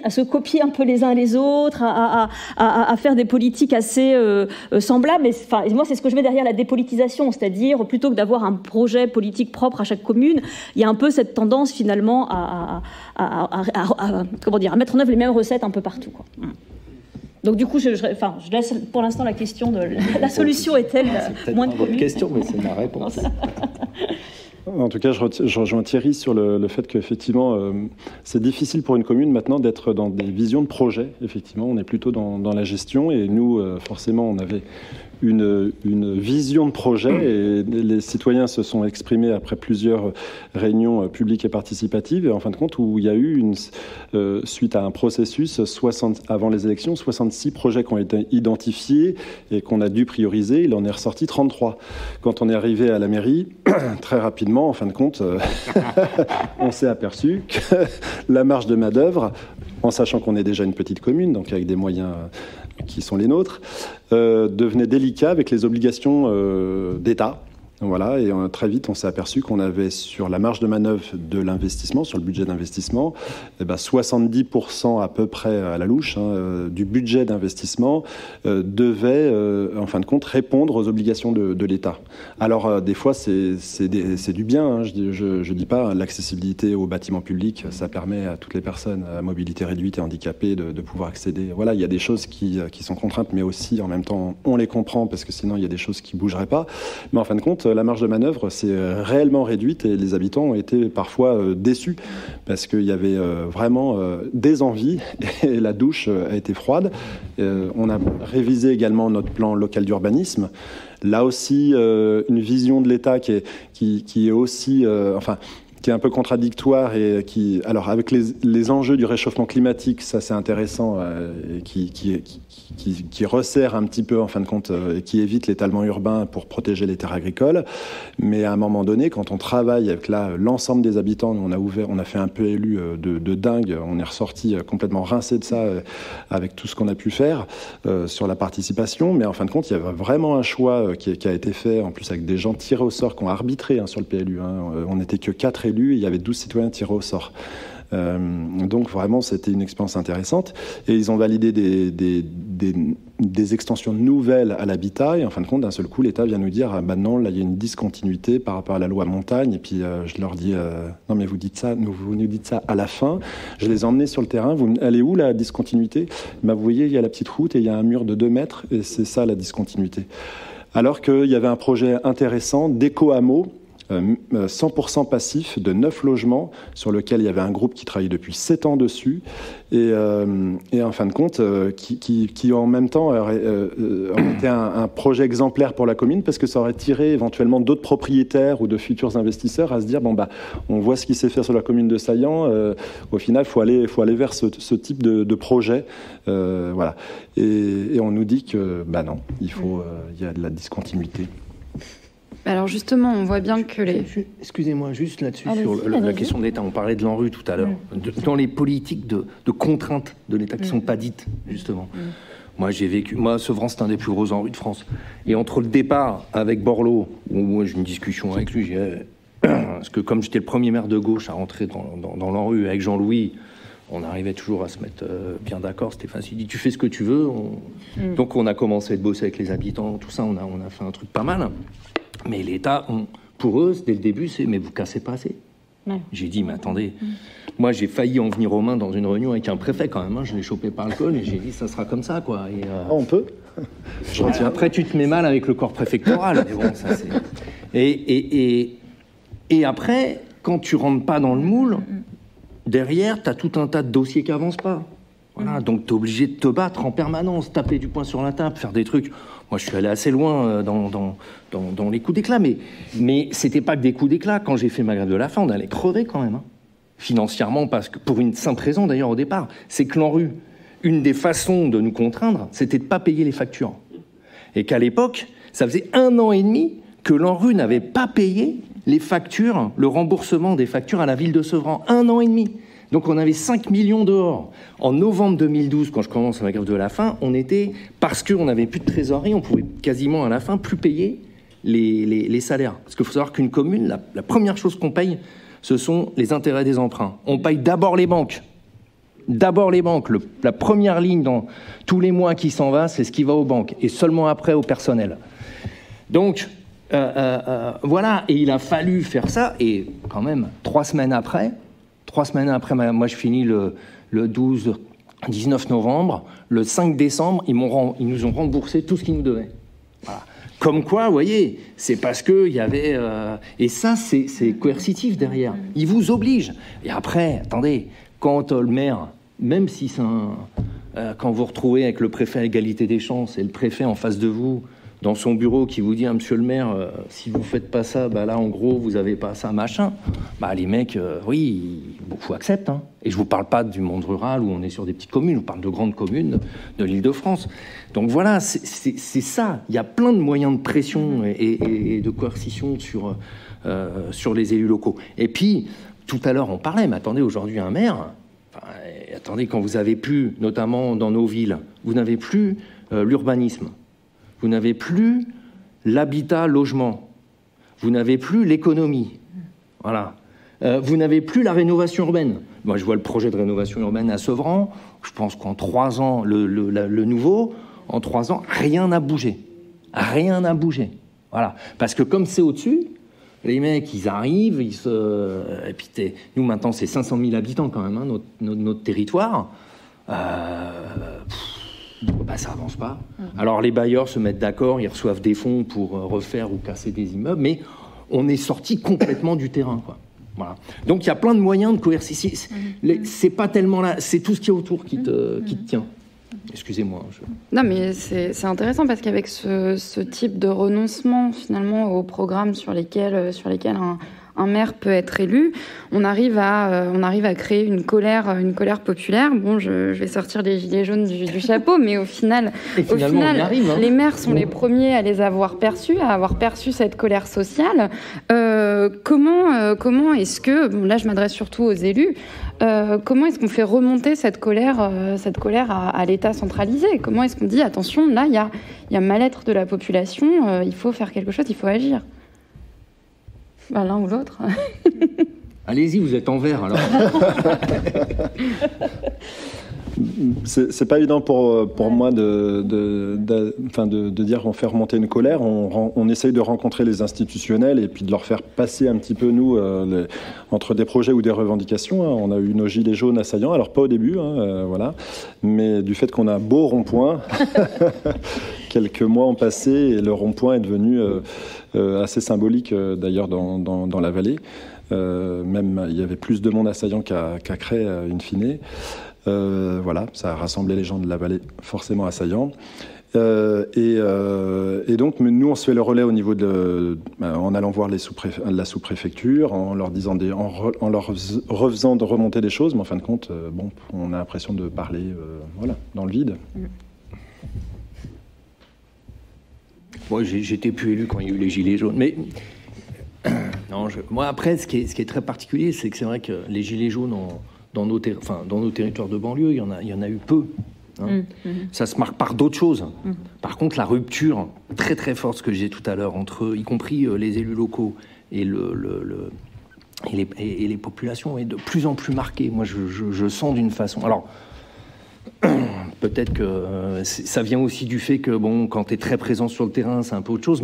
se copier un peu les uns les autres, à faire des politiques assez semblables. Mais moi, c'est ce que je mets derrière la dépolitisation, c'est-à-dire plutôt que d'avoir un projet politique propre à chaque commune, il y a un peu cette tendance finalement à mettre en œuvre les mêmes recettes un peu partout, quoi. Donc du coup, je laisse pour l'instant la question de la solution est-elle moins de communes. C'est question, mais c'est ma réponse. En tout cas, je rejoins Thierry sur le fait qu'effectivement, c'est difficile pour une commune maintenant d'être dans des visions de projet. Effectivement, on est plutôt dans la gestion et nous, forcément, on avait une vision de projet et les citoyens se sont exprimés après plusieurs réunions publiques et participatives et en fin de compte où il y a eu suite à un processus avant les élections 66 projets qui ont été identifiés et qu'on a dû prioriser. Il en est ressorti 33. Quand on est arrivé à la mairie, très rapidement, en fin de compte, on s'est aperçu que la marge de main-d'œuvre, en sachant qu'on est déjà une petite commune, donc avec des moyens qui sont les nôtres, devenait délicat avec les obligations d'État. Voilà, et très vite, on s'est aperçu qu'on avait sur la marge de manœuvre de l'investissement, sur le budget d'investissement, 70% à peu près à la louche du budget d'investissement devait, en fin de compte, répondre aux obligations de l'État. Alors, des fois, c'est du bien. Je dis pas, l'accessibilité aux bâtiments publics, ça permet à toutes les personnes à mobilité réduite et handicapées de pouvoir accéder. Voilà, il y a des choses qui sont contraintes, mais aussi, en même temps, on les comprend parce que sinon, il y a des choses qui bougeraient pas. Mais en fin de compte, la marge de manœuvre s'est réellement réduite et les habitants ont été parfois déçus parce qu'il y avait vraiment des envies et la douche a été froide. On a révisé également notre plan local d'urbanisme. Là aussi, une vision de l'État qui est aussi... est un peu contradictoire et qui, alors avec les enjeux du réchauffement climatique, ça c'est intéressant, et qui resserre un petit peu en fin de compte, et qui évite l'étalement urbain pour protéger les terres agricoles. Mais à un moment donné, quand on travaille avec l'ensemble des habitants, nous on a fait un PLU de dingue, on est ressorti complètement rincé de ça avec tout ce qu'on a pu faire sur la participation. Mais en fin de compte, il y avait vraiment un choix qui a été fait, en plus avec des gens tirés au sort qui ont arbitré sur le PLU. On n'était que 4 élus et il y avait 12 citoyens tirés au sort. Donc vraiment, c'était une expérience intéressante. Et ils ont validé des extensions nouvelles à l'habitat. Et en fin de compte, d'un seul coup, l'État vient nous dire non, là, il y a une discontinuité par rapport à la loi montagne. Et puis je leur dis non, mais vous nous dites ça à la fin. Je les ai emmenés sur le terrain. Elle est où la discontinuité? Vous voyez, il y a la petite route et il y a un mur de 2 mètres. Et c'est ça la discontinuité. Alors qu'il y avait un projet intéressant d'éco-hameau, 100% passif de 9 logements sur lequel il y avait un groupe qui travaillait depuis 7 ans dessus et en fin de compte qui en même temps aurait été un projet exemplaire pour la commune parce que ça aurait tiré éventuellement d'autres propriétaires ou de futurs investisseurs à se dire on voit ce qui s'est fait sur la commune de Saillant, au final faut aller vers ce type de projet, voilà, et on nous dit que non, il y a de la discontinuité. Alors justement, on voit bien que Excusez-moi, juste là-dessus, sur la question de l'État. On parlait de l'ANRU tout à l'heure. Dans les politiques de contrainte de l'État qui ne sont pas dites, justement. Moi, Sevran, c'est un des plus gros ANRU de France. Et entre le départ avec Borloo, où moi j'ai une discussion avec lui, parce que comme j'étais le premier maire de gauche à rentrer dans l'ANRU avec Jean-Louis, on arrivait toujours à se mettre bien d'accord. Stéphane s'est dit, tu fais ce que tu veux. Donc on a commencé à bosser avec les habitants, tout ça, on a fait un truc pas mal. Mais l'État, pour eux, dès le début, c'est « mais vous cassez pas assez ». J'ai dit « mais attendez, moi j'ai failli en venir aux mains dans une réunion avec un préfet quand même, je l'ai chopé par le col et j'ai dit « ça sera comme ça quoi ». On peut. Après tu te mets mal avec le corps préfectoral, mais bon, ça c'est... Et après, quand tu rentres pas dans le moule, derrière, tu as tout un tas de dossiers qui avancent pas. Voilà, donc tu es obligé de te battre en permanence, taper du poing sur la table, faire des trucs... Moi, je suis allé assez loin dans les coups d'éclat, mais c'était pas que des coups d'éclat. Quand j'ai fait ma grève de la faim, on allait crever quand même, financièrement, parce que pour une simple raison d'ailleurs au départ, c'est que l'ANRU, une des façons de nous contraindre, c'était de pas payer les factures, et qu'à l'époque, ça faisait 1 an et demi que l'ANRU n'avait pas payé les factures, le remboursement des factures à la ville de Sevran, 1 an et demi. Donc on avait 5 millions dehors. En novembre 2012, quand je commence ma grève de la faim, parce qu'on n'avait plus de trésorerie, on pouvait quasiment à la fin plus payer les salaires. Parce qu'il faut savoir qu'une commune, la première chose qu'on paye, ce sont les intérêts des emprunts. On paye d'abord les banques. D'abord les banques. La première ligne dans tous les mois qui s'en va, c'est ce qui va aux banques. Et seulement après au personnel. Donc, voilà. Et il a fallu faire ça. Et quand même, 3 semaines après, moi je finis le 19 novembre, le 5 décembre, ils nous ont remboursé tout ce qu'ils nous devaient. Voilà. Comme quoi, vous voyez, c'est parce qu'il y avait... et ça, c'est coercitif derrière. Ils vous obligent. Et après, attendez, quand le maire, même si c'est quand vous retrouvez avec le préfet à égalité des chances et le préfet en face de vous, dans son bureau, qui vous dit, monsieur le maire, si vous faites pas ça, là, en gros, vous avez pas ça, machin. Les mecs, oui, beaucoup acceptent. Et je vous parle pas du monde rural où on est sur des petites communes, je vous parle de grandes communes de l'Île-de-France. Donc voilà, c'est ça. Il y a plein de moyens de pression et de coercition sur les élus locaux. Et puis, tout à l'heure, on parlait, mais attendez, aujourd'hui, un maire, attendez, quand vous avez plus, notamment dans nos villes, vous n'avez plus l'urbanisme. Vous n'avez plus l'habitat-logement. Vous n'avez plus l'économie. Voilà. Vous n'avez plus la rénovation urbaine. Moi, je vois le projet de rénovation urbaine à Sevran. Je pense qu'en 3 ans, le nouveau, en 3 ans, rien n'a bougé. Rien n'a bougé. Voilà. Parce que comme c'est au-dessus, les mecs, ils arrivent, et puis nous, maintenant, c'est 500 000 habitants quand même, notre territoire. Ça avance pas. Alors les bailleurs se mettent d'accord, ils reçoivent des fonds pour refaire ou casser des immeubles, mais on est sorti complètement du terrain, quoi. Voilà. Donc il y a plein de moyens de coercition. C'est pas tellement là, c'est tout ce qui est autour qui te tient. Excusez-moi. Non, mais c'est intéressant parce qu'avec ce type de renoncement finalement aux programmes sur lesquels un maire peut être élu, on arrive à créer une colère populaire. Bon, je vais sortir les gilets jaunes du chapeau, mais au final, les maires sont les premiers à avoir perçu cette colère sociale. Comment est-ce que, bon, là je m'adresse surtout aux élus, comment est-ce qu'on fait remonter cette colère à l'État centralisé? Comment est-ce qu'on dit, attention, là il y a mal-être de la population, il faut faire quelque chose, il faut agir? L'un ou l'autre. Allez-y, vous êtes en vert alors. C'est pas évident pour moi de dire qu'on fait remonter une colère. On essaye de rencontrer les institutionnels et puis de leur faire passer un petit peu, nous, entre des projets ou des revendications. On a eu nos gilets jaunes assaillants, alors pas au début, voilà, mais du fait qu'on a un beau rond-point, quelques mois ont passé et le rond-point est devenu assez symbolique d'ailleurs dans la vallée. Même il y avait plus de monde assaillant qu'à Cray, in fine. Voilà, ça a rassemblé les gens de la vallée forcément assaillants. Et donc, nous, on se fait le relais au niveau en allant voir la sous-préfecture, en leur disant en leur refaisant de remonter des choses, mais en fin de compte, on a l'impression de parler, voilà, dans le vide. Moi, j'étais plus élu quand il y a eu les gilets jaunes, mais non, moi après, ce qui est très particulier, c'est que c'est vrai que les gilets jaunes dans nos territoires de banlieue, il y en a eu peu. Ça se marque par d'autres choses. Par contre, la rupture très très forte, ce que j'ai dit tout à l'heure, entre y compris les élus locaux et les populations, est de plus en plus marquée. Moi, je sens d'une façon. Alors, peut-être que ça vient aussi du fait que quand tu es très présent sur le terrain, c'est un peu autre chose,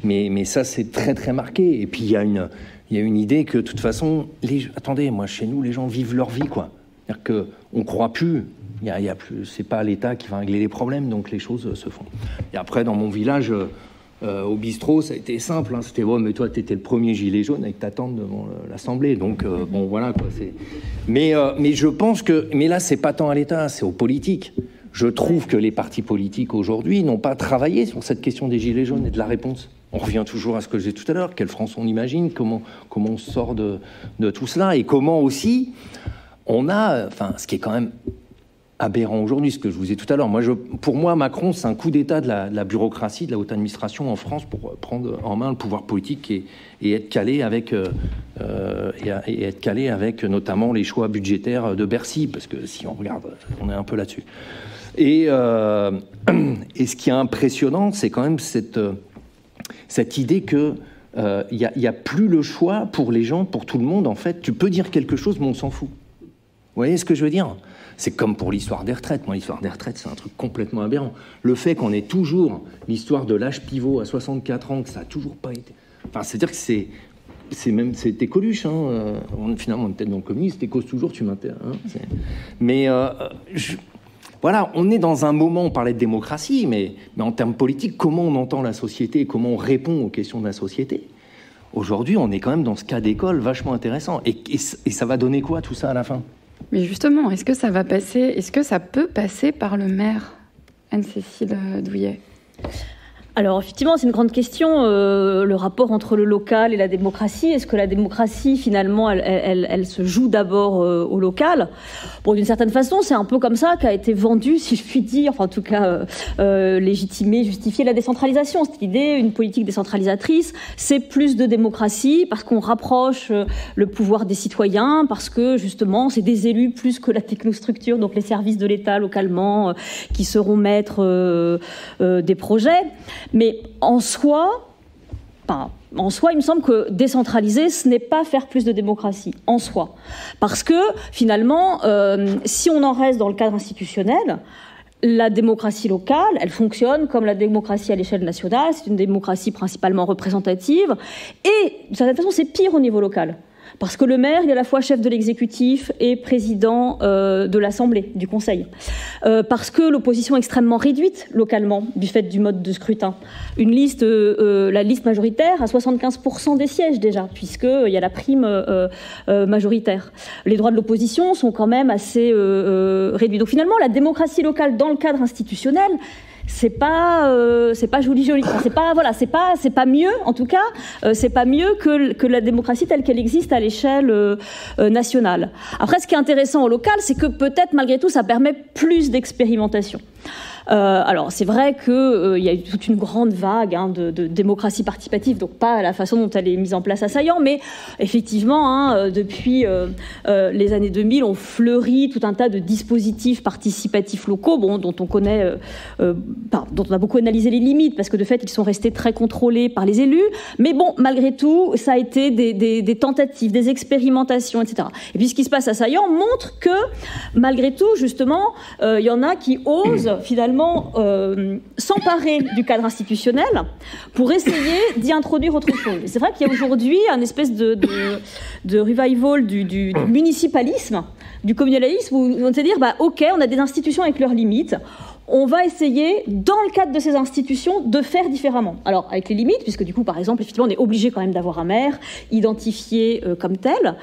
mais ça, c'est très très marqué. Et puis il y a une idée que de toute façon, attendez, moi chez nous, les gens vivent leur vie, quoi. C'est-à-dire que on croit plus. Il y a plus. C'est pas l'État qui va régler les problèmes, donc les choses se font. Et après, dans mon village, au bistrot, ça a été simple. Hein, c'était mais toi, t'étais le premier gilet jaune avec ta tante devant l'Assemblée, donc voilà quoi. Mais je pense que, là, c'est pas tant à l'État, c'est aux politiques. Je trouve que les partis politiques aujourd'hui n'ont pas travaillé sur cette question des gilets jaunes et de la réponse. On revient toujours à ce que je disais tout à l'heure. Quelle France on imagine, comment on sort de tout cela, et comment aussi on a, ce qui est quand même aberrant aujourd'hui, ce que je vous ai tout à l'heure. Pour moi, Macron, c'est un coup d'État de la bureaucratie, de la haute administration en France pour prendre en main le pouvoir politique et être calé avec notamment les choix budgétaires de Bercy, parce que si on regarde, on est un peu là-dessus. Et ce qui est impressionnant, c'est quand même cette idée que il y a plus le choix pour les gens, pour tout le monde. En fait, tu peux dire quelque chose, mais on s'en fout. Vous voyez ce que je veux dire? C'est comme pour l'histoire des retraites. Moi, l'histoire des retraites, c'est un truc complètement aberrant. Le fait qu'on ait toujours l'histoire de l'âge pivot à 64 ans, que ça n'a toujours pas été... c'est-à-dire que c'était Coluche. Finalement, on est peut-être dans le communisme, et cause toujours, tu m'intéresses. Mais voilà, on est dans un moment, on parlait de démocratie, mais en termes politiques, comment on entend la société, comment on répond aux questions de la société. Aujourd'hui, on est quand même dans ce cas d'école vachement intéressant. Et ça va donner quoi, tout ça, à la fin? Mais justement, est-ce que ça peut passer par le maire, Anne-Cécile Douillet? Alors effectivement, c'est une grande question, le rapport entre le local et la démocratie. Est-ce que la démocratie, finalement, elle se joue d'abord au local? Bon, d'une certaine façon, c'est un peu comme ça qu'a été vendue, si je puis dire, enfin en tout cas légitimer, justifier la décentralisation. Cette idée, une politique décentralisatrice, c'est plus de démocratie parce qu'on rapproche le pouvoir des citoyens, parce que justement, c'est des élus plus que la technostructure, donc les services de l'État localement qui seront maîtres des projets. Mais en soi, il me semble que décentraliser, ce n'est pas faire plus de démocratie, en soi. Parce que, finalement, si on en reste dans le cadre institutionnel, la démocratie locale, elle fonctionne comme la démocratie à l'échelle nationale, c'est une démocratie principalement représentative, et d'une certaine façon, c'est pire au niveau local. Parce que le maire, il est à la fois chef de l'exécutif et président de l'Assemblée, du Conseil. Parce que l'opposition est extrêmement réduite localement du fait du mode de scrutin. La liste majoritaire a 75% des sièges déjà, puisqu'il y a la prime majoritaire. Les droits de l'opposition sont quand même assez réduits. Donc finalement, la démocratie locale dans le cadre institutionnel, c'est pas joli. Enfin, c'est pas mieux, en tout cas, c'est pas mieux que la démocratie telle qu'elle existe à l'échelle nationale. Après, ce qui est intéressant au local, c'est que peut-être malgré tout, ça permet plus d'expérimentation. Alors, c'est vrai qu'il y a eu toute une grande vague de démocratie participative, donc pas la façon dont elle est mise en place à Saillant, mais effectivement, depuis les années 2000, on fleurit tout un tas de dispositifs participatifs locaux, dont on connaît, dont on a beaucoup analysé les limites, parce que de fait, ils sont restés très contrôlés par les élus. Mais bon, malgré tout, ça a été des tentatives, des expérimentations, etc. Et puis, ce qui se passe à Saillant montre que, malgré tout, justement, il y en a qui osent finalement s'emparer du cadre institutionnel pour essayer d'y introduire autre chose. Et c'est vrai qu'il y a aujourd'hui un espèce de revival du municipalisme, du communalisme, où on va dire, ok, on a des institutions avec leurs limites, on va essayer, dans le cadre de ces institutions, de faire différemment. Alors, avec les limites, puisque du coup, par exemple, effectivement, on est obligé quand même d'avoir un maire, identifié comme tel.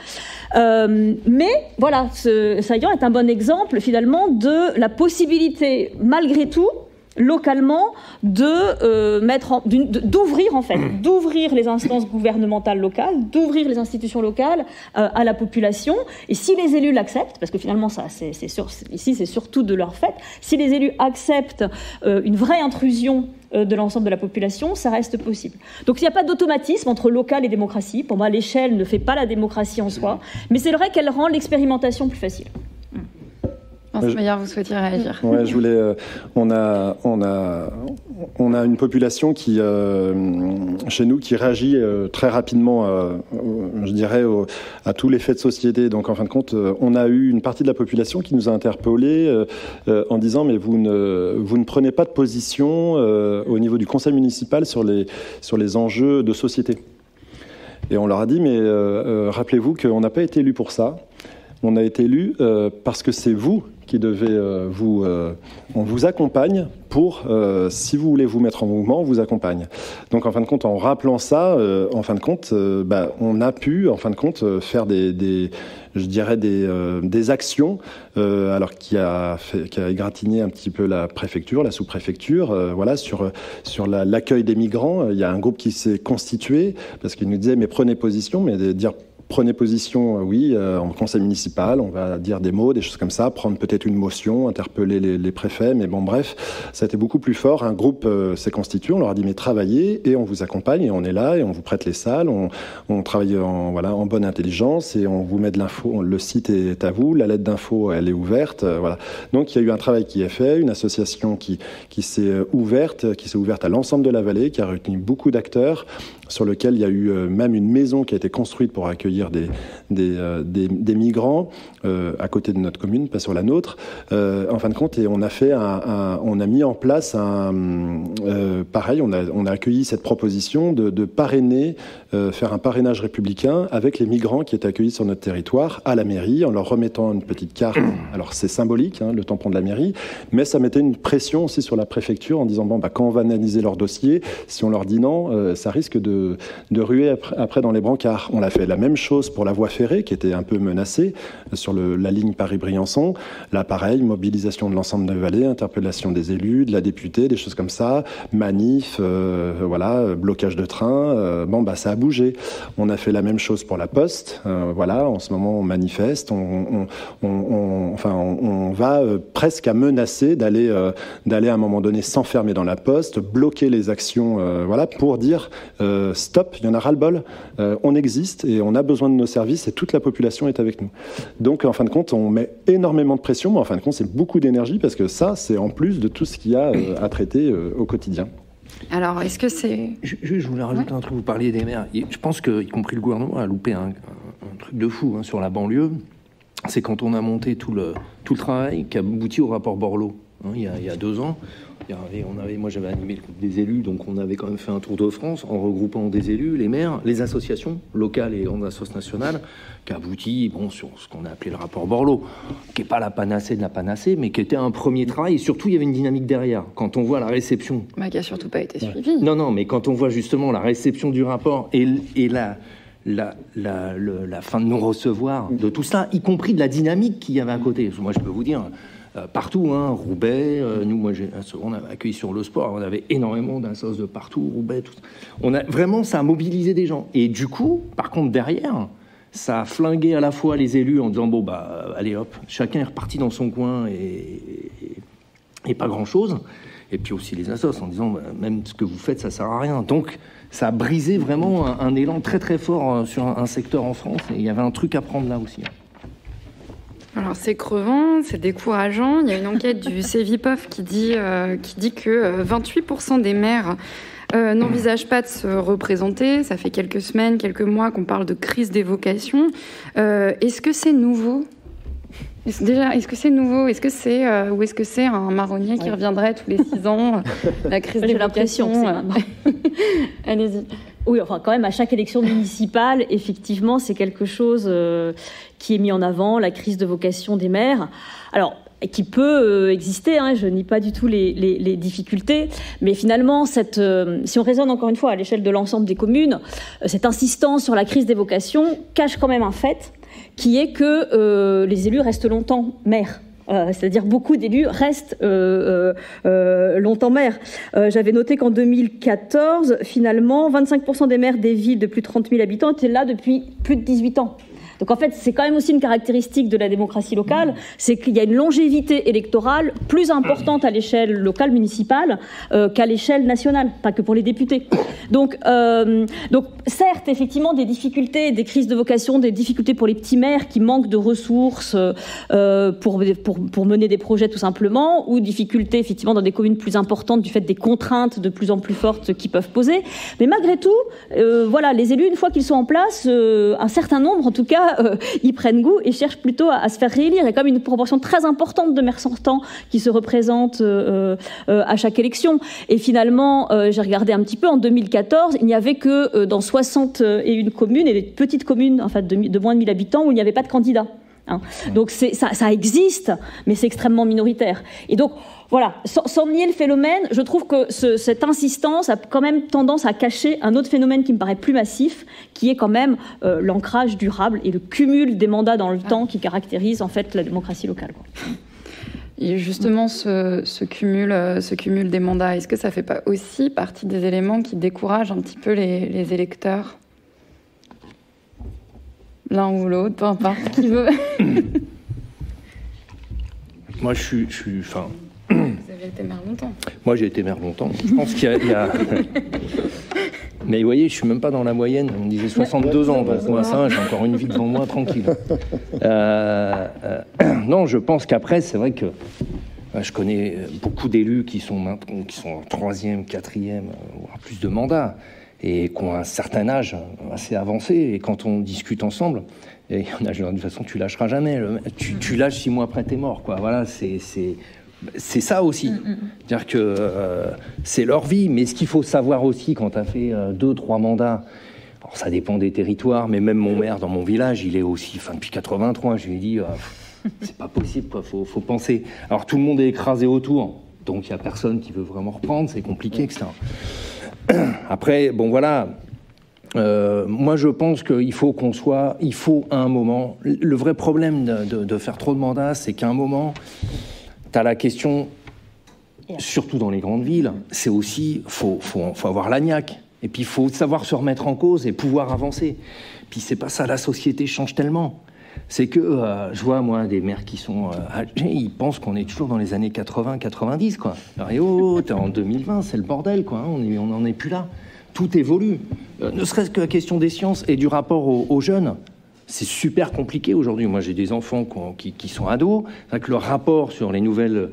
Mais voilà, Saillant est un bon exemple, finalement, de la possibilité, malgré tout, localement, d'ouvrir les instances gouvernementales locales, d'ouvrir les institutions locales à la population. Et si les élus l'acceptent, parce que finalement, ça, ici, c'est surtout de leur fait, si les élus acceptent une vraie intrusion de l'ensemble de la population, ça reste possible. Donc il n'y a pas d'automatisme entre local et démocratie. Pour moi, l'échelle ne fait pas la démocratie en soi, mais c'est vrai qu'elle rend l'expérimentation plus facile. Meyer, vous souhaitiez réagir? Ouais, je voulais. On a une population qui, chez nous, qui réagit très rapidement, je dirais, à tous les faits de société. Donc, en fin de compte, on a eu une partie de la population qui nous a interpellés en disant mais vous ne prenez pas de position au niveau du conseil municipal sur les enjeux de société. Et on leur a dit mais rappelez-vous qu'on n'a pas été élus pour ça. On a été élus parce que c'est vous qui devez on vous accompagne pour, si vous voulez vous mettre en mouvement, on vous accompagne. Donc en fin de compte, en rappelant ça, on a pu, en fin de compte, faire des actions, alors qui a égratigné un petit peu la préfecture, la sous-préfecture, sur l'accueil des migrants. Il y a un groupe qui s'est constitué parce qu'il nous disait mais prenez position, mais de dire prenez position, oui, en conseil municipal, on va dire des mots, des choses comme ça, prendre peut-être une motion, interpeller les préfets, mais bon, bref, ça a été beaucoup plus fort. Un groupe s'est constitué, on leur a dit, mais travaillez, et on vous accompagne, et on est là, et on vous prête les salles, on travaille en bonne intelligence, et on vous met de l'info, le site est à vous, la lettre d'info, elle est ouverte, voilà. Donc, il y a eu un travail qui est fait, une association qui s'est ouverte à l'ensemble de la vallée, qui a retenu beaucoup d'acteurs, sur lequel il y a eu même une maison qui a été construite pour accueillir des migrants à côté de notre commune, pas sur la nôtre. En fin de compte, et on a mis en place pareil, on a accueilli cette proposition de parrainer, faire un parrainage républicain avec les migrants qui étaient accueillis sur notre territoire à la mairie, en leur remettant une petite carte. Alors c'est symbolique, le tampon de la mairie, mais ça mettait une pression aussi sur la préfecture en disant quand on va analyser leur dossier, si on leur dit non, ça risque de ruer après dans les brancards. On a fait la même chose pour la voie ferrée qui était un peu menacée sur la ligne Paris-Briançon. Là, pareil, mobilisation de l'ensemble de la vallée, interpellation des élus, de la députée, des choses comme ça, manif, blocage de train. Ça a bougé. On a fait la même chose pour la Poste. En ce moment, on manifeste. On va presque à menacer d'aller à un moment donné s'enfermer dans la Poste, bloquer les actions, pour dire stop, il y en a ras-le-bol, on existe et on a besoin de nos services et toute la population est avec nous. Donc en fin de compte, on met énormément de pression, mais en fin de compte, c'est beaucoup d'énergie parce que ça, c'est en plus de tout ce qu'il y a à traiter au quotidien. Alors, est-ce que c'est... Je voulais rajouter un truc, vous parliez des maires. Je pense que, y compris le gouvernement, a loupé un truc de fou sur la banlieue. C'est quand on a monté tout le travail qui a abouti au rapport Borloo, il y a 2 ans. Moi j'avais animé le groupe des élus, donc on avait quand même fait un tour de France en regroupant des élus, les maires, les associations locales et grandes associations nationales, qui a abouti sur ce qu'on a appelé le rapport Borloo, qui n'est pas la panacée de la panacée, mais qui était un premier travail, et surtout il y avait une dynamique derrière. Quand on voit la réception... qui n'a surtout pas été suivie. Non, mais quand on voit justement la réception du rapport et la fin de non-recevoir de tout ça, y compris de la dynamique qu'il y avait à côté. Moi je peux vous dire... partout, hein, Roubaix, nous, on a accueilli sur le sport, on avait énormément d'assos de partout, Roubaix, tout. Vraiment, ça a mobilisé des gens. Et du coup, par contre, derrière, ça a flingué à la fois les élus en disant, bon, bah, allez hop, chacun est reparti dans son coin et pas grand-chose. Et puis aussi les assos en disant, bah, même ce que vous faites, ça sert à rien. Donc, ça a brisé vraiment un élan très très fort sur un secteur en France. Et il y avait un truc à prendre là aussi. Alors c'est crevant, c'est décourageant. Il y a une enquête du Cevipof qui dit que 28% des maires n'envisagent pas de se représenter. Ça fait quelques semaines, quelques mois qu'on parle de crise des vocations. Est-ce que c'est nouveau ? Est-ce que c'est nouveau ? Est-ce que c'est ou est-ce que c'est un marronnier qui reviendrait tous les 6 ans ? La crise des vocations. J'ai l'impression. Allez-y. Oui, enfin quand même, à chaque élection municipale, effectivement, c'est quelque chose qui est mis en avant, la crise de vocation des maires. Alors, qui peut exister, hein, je nie pas du tout les difficultés, mais finalement, si on raisonne encore une fois à l'échelle de l'ensemble des communes, cette insistance sur la crise des vocations cache quand même un fait, qui est que les élus restent longtemps maires. C'est-à-dire beaucoup d'élus restent longtemps maires. J'avais noté qu'en 2014, finalement, 25% des maires des villes de plus de 30 000 habitants étaient là depuis plus de 18 ans. Donc en fait, c'est quand même aussi une caractéristique de la démocratie locale, c'est qu'il y a une longévité électorale plus importante à l'échelle locale municipale qu'à l'échelle nationale, pas que pour les députés. Donc certes, effectivement, des difficultés, des crises de vocation, des difficultés pour les petits maires qui manquent de ressources pour mener des projets tout simplement, ou difficultés effectivement dans des communes plus importantes du fait des contraintes de plus en plus fortes qu'ils peuvent poser. Mais malgré tout, voilà, les élus, une fois qu'ils sont en place, un certain nombre en tout cas, ils prennent goût et cherchent plutôt à se faire réélire. Il y a quand même une proportion très importante de maires sortants qui se représentent à chaque élection. Et finalement, j'ai regardé un petit peu, en 2014, il n'y avait que dans 61 communes, et des petites communes en fait, de moins de 1000 habitants, où il n'y avait pas de candidat. Hein. Donc ça existe, mais c'est extrêmement minoritaire. Et donc, voilà, sans nier le phénomène, je trouve que cette insistance a quand même tendance à cacher un autre phénomène qui me paraît plus massif, qui est quand même l'ancrage durable et le cumul des mandats dans le temps qui caractérise en fait la démocratie locale, quoi. Et justement, ce cumul des mandats, est-ce que ça ne fait pas aussi partie des éléments qui découragent un petit peu les électeurs ? L'un ou l'autre, peu importe, qui veut. Moi, je suis Vous avez été maire longtemps. Moi, j'ai été maire longtemps. Je pense qu'il y a... Mais vous voyez, je suis même pas dans la moyenne. On me disait 62 ans. Donc moi, ça, j'ai encore une vie devant moi, tranquille. Non, je pense qu'après, c'est vrai que je connais beaucoup d'élus qui sont en 3e, 4e, voire plus de mandats, et qui ont un certain âge assez avancé. Et quand on discute ensemble, et il y en a, de toute façon, tu lâcheras jamais. Tu lâches 6 mois après, t'es mort, quoi. Voilà, c'est ça aussi. C'est-à-dire que c'est leur vie. Mais ce qu'il faut savoir aussi, quand tu as fait 2-3 mandats, alors ça dépend des territoires, mais même mon maire dans mon village, il est aussi, depuis 83, je lui ai dit, c'est pas possible, quoi, faut penser. Alors tout le monde est écrasé autour, donc il n'y a personne qui veut vraiment reprendre, c'est compliqué, etc. Après, bon voilà, moi je pense qu'il faut il faut à un moment, le vrai problème de faire trop de mandats, c'est qu'à un moment, tu as la question, surtout dans les grandes villes, c'est aussi, faut avoir la niaque, et puis il faut savoir se remettre en cause et pouvoir avancer. Puis c'est pas ça, la société change tellement. C'est que je vois, moi, des maires qui sont âgés, ils pensent qu'on est toujours dans les années 80-90, quoi. Alors, t'es en 2020, c'est le bordel, quoi. On n'en est plus là. Tout évolue. Ne serait-ce que la question des sciences et du rapport aux jeunes. C'est super compliqué aujourd'hui. Moi, j'ai des enfants qui sont ados. C'est que le rapport sur les nouvelles,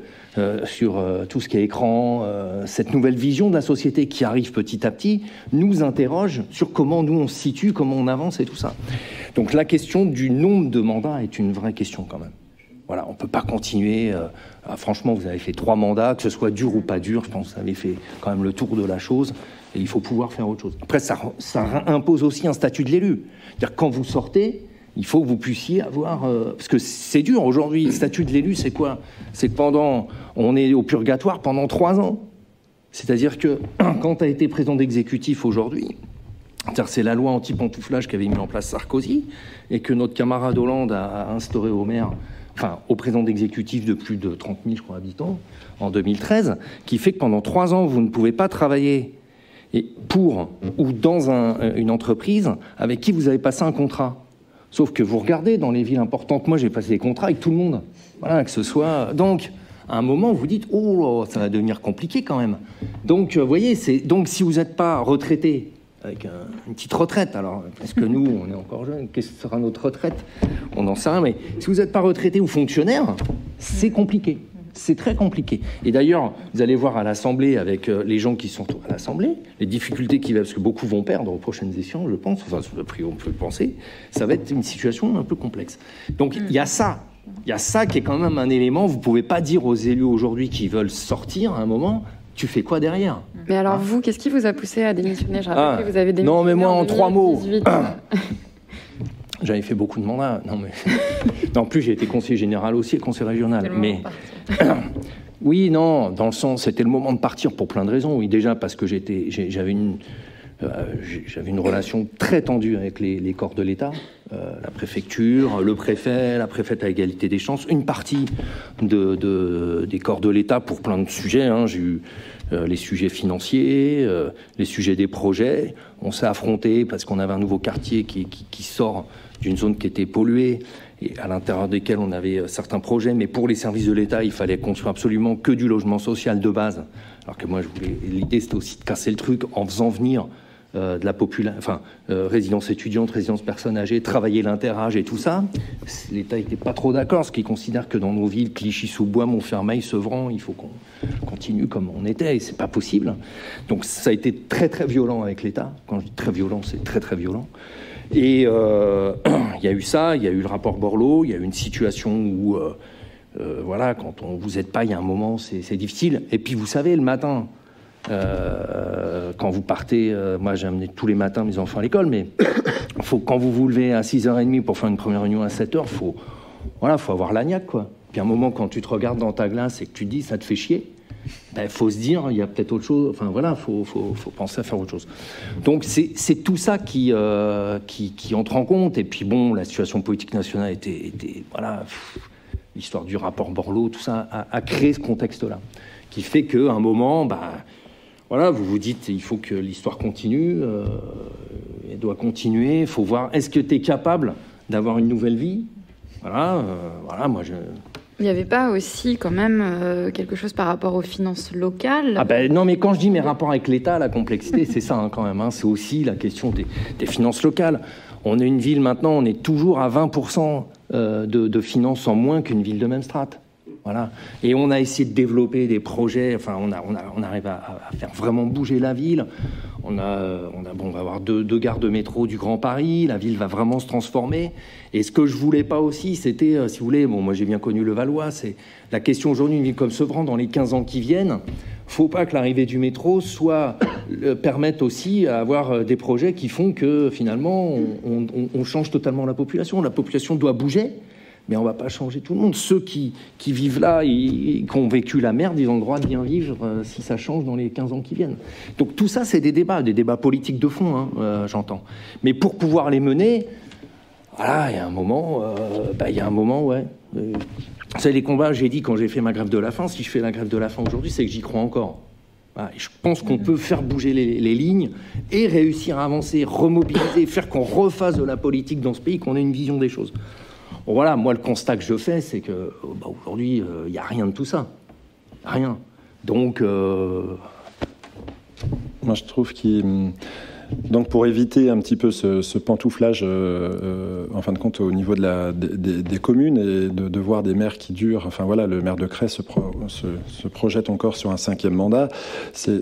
sur tout ce qui est écran, cette nouvelle vision de la société qui arrive petit à petit, nous interroge sur comment nous on se situe, comment on avance et tout ça. Donc la question du nombre de mandats est une vraie question quand même. Voilà, on ne peut pas continuer. Franchement, vous avez fait 3 mandats, que ce soit dur ou pas dur, je pense que vous avez fait quand même le tour de la chose. Et il faut pouvoir faire autre chose. Après, ça impose aussi un statut de l'élu. C'est-à-dire quand vous sortez, il faut que vous puissiez avoir... parce que c'est dur aujourd'hui, le statut de l'élu, c'est quoi? C'est que on est au purgatoire pendant 3 ans. C'est-à-dire que quand tu as été président d'exécutif aujourd'hui, c'est la loi anti-pantouflage qu'avait mis en place Sarkozy, et que notre camarade Hollande a instauré au maire au président d'exécutif de plus de 30 000, je crois, habitants, en 2013, qui fait que pendant 3 ans, vous ne pouvez pas travailler pour ou dans une entreprise avec qui vous avez passé un contrat. Sauf que vous regardez dans les villes importantes, moi j'ai passé des contrats avec tout le monde. Voilà, que ce soit... Donc, à un moment, vous dites, oh, ça va devenir compliqué quand même. Donc, vous voyez, donc si vous n'êtes pas retraité, avec une petite retraite, alors, parce que nous, on est encore jeunes, qu'est-ce que sera notre retraite? On n'en sait rien, mais si vous n'êtes pas retraité ou fonctionnaire, c'est compliqué. C'est très compliqué. Et d'ailleurs, vous allez voir à l'Assemblée, avec les gens qui sont à l'Assemblée, les difficultés qu'il va, parce que beaucoup vont perdre aux prochaines élections, je pense, enfin, on peut le penser, ça va être une situation un peu complexe. Donc, il y a ça. Il y a ça qui est quand même un élément. Vous ne pouvez pas dire aux élus aujourd'hui qui veulent sortir à un moment, tu fais quoi derrière? Mais alors vous, qu'est-ce qui vous a poussé à démissionner? Je rappelle que vous avez démissionné. Non, mais moi, en 3 mots. 2018. J'avais fait beaucoup de mandats. Non, mais... En plus, j'ai été conseiller général aussi et conseiller régional. Mais... Oui, non, dans le sens, c'était le moment de partir pour plein de raisons. Oui, déjà parce que j'avais une relation très tendue avec les corps de l'État, la préfecture, le préfet, la préfète à égalité des chances, une partie des corps de l'État pour plein de sujets. Hein. J'ai eu les sujets financiers, les sujets des projets. On s'est affrontés parce qu'on avait un nouveau quartier qui sort d'une zone qui était polluée et à l'intérieur desquels on avait certains projets. Mais pour les services de l'État, il fallait construire absolument que du logement social de base. Alors que moi, l'idée, c'était aussi de casser le truc en faisant venir de la population, résidence étudiante, résidence personnes âgées, travailler l'interâge et tout ça. L'État n'était pas trop d'accord, parce qu'il considère que dans nos villes, Clichy-sous-Bois, Montfermeil, Sevran, il faut qu'on continue comme on était, et c'est pas possible. Donc ça a été très très violent avec l'État. Quand je dis très violent, c'est très très violent. Et il y a eu ça, il y a eu le rapport Borloo, il y a eu une situation où, voilà, quand vous n'êtes pas, il y a un moment, c'est difficile. Et puis vous savez, le matin, quand vous partez, moi j'ai amené tous les matins mes enfants à l'école, mais quand vous vous levez à 6h30 pour faire une première réunion à 7h, faut avoir l'agnac, quoi. Puis à un moment, quand tu te regardes dans ta glace et que tu te dis ça te fait chier, ben, faut se dire il y a peut-être autre chose, enfin voilà, faut penser à faire autre chose. Donc c'est tout ça qui entre en compte. Et puis bon, la situation politique nationale était voilà, l'histoire du rapport Borloo, tout ça a créé ce contexte-là, qui fait qu'à un moment, voilà, vous vous dites, il faut que l'histoire continue, elle doit continuer, il faut voir, est-ce que tu es capable d'avoir une nouvelle vie? Voilà, moi je... Il n'y avait pas aussi quand même quelque chose par rapport aux finances locales? Non, mais quand je dis mes rapports avec l'État, la complexité, c'est ça quand même, c'est aussi la question des finances locales. On est une ville maintenant, on est toujours à 20% de finances en moins qu'une ville de même strate. Voilà. Et on a essayé de développer des projets, enfin on arrive à faire vraiment bouger la ville. On va avoir deux gares de métro du Grand Paris, la ville va vraiment se transformer. Et ce que je voulais pas aussi, c'était, si vous voulez, moi j'ai bien connu le Valois, c'est la question aujourd'hui, une ville comme Sevran, dans les 15 ans qui viennent, faut pas que l'arrivée du métro permette aussi à avoir des projets qui font que finalement on change totalement la population. La population doit bouger. Mais on ne va pas changer tout le monde. Ceux qui vivent là et qui ont vécu la merde, ils ont le droit de bien vivre si ça change dans les 15 ans qui viennent. Donc tout ça, c'est des débats politiques de fond, j'entends. Mais pour pouvoir les mener, voilà, il y a un moment, ouais. Vous savez, les combats, j'ai dit quand j'ai fait ma grève de la faim, si je fais la grève de la faim aujourd'hui, c'est que j'y crois encore. Voilà, et je pense qu'on peut faire bouger les lignes et réussir à avancer, remobiliser, faire qu'on refasse de la politique dans ce pays, qu'on ait une vision des choses. Bon, voilà, moi, le constat que je fais, c'est que aujourd'hui, il n'y a rien de tout ça. Rien. Donc... Moi, je trouve donc, pour éviter un petit peu ce pantouflage, en fin de compte, au niveau des communes, et de voir des maires qui durent, enfin voilà, le maire de Crest se projette encore sur un 5e mandat, c'est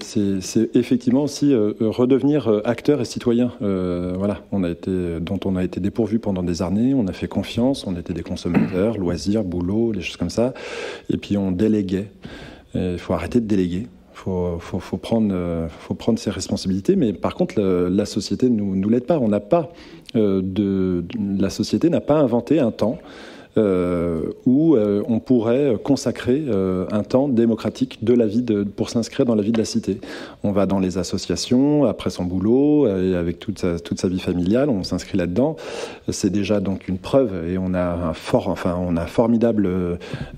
effectivement aussi redevenir acteur et citoyen. Voilà, dont on a été dépourvu pendant des années, on a fait confiance, on était des consommateurs, loisirs, boulot, des choses comme ça, et puis on déléguait. Il faut arrêter de déléguer. Faut prendre ses responsabilités, mais par contre la société nous l'aide pas. On n'a pas la société n'a pas inventé un temps où on pourrait consacrer un temps démocratique de la vie pour s'inscrire dans la vie de la cité. On va dans les associations, après son boulot, et avec toute sa vie familiale, on s'inscrit là-dedans. C'est déjà donc une preuve, et on a un formidable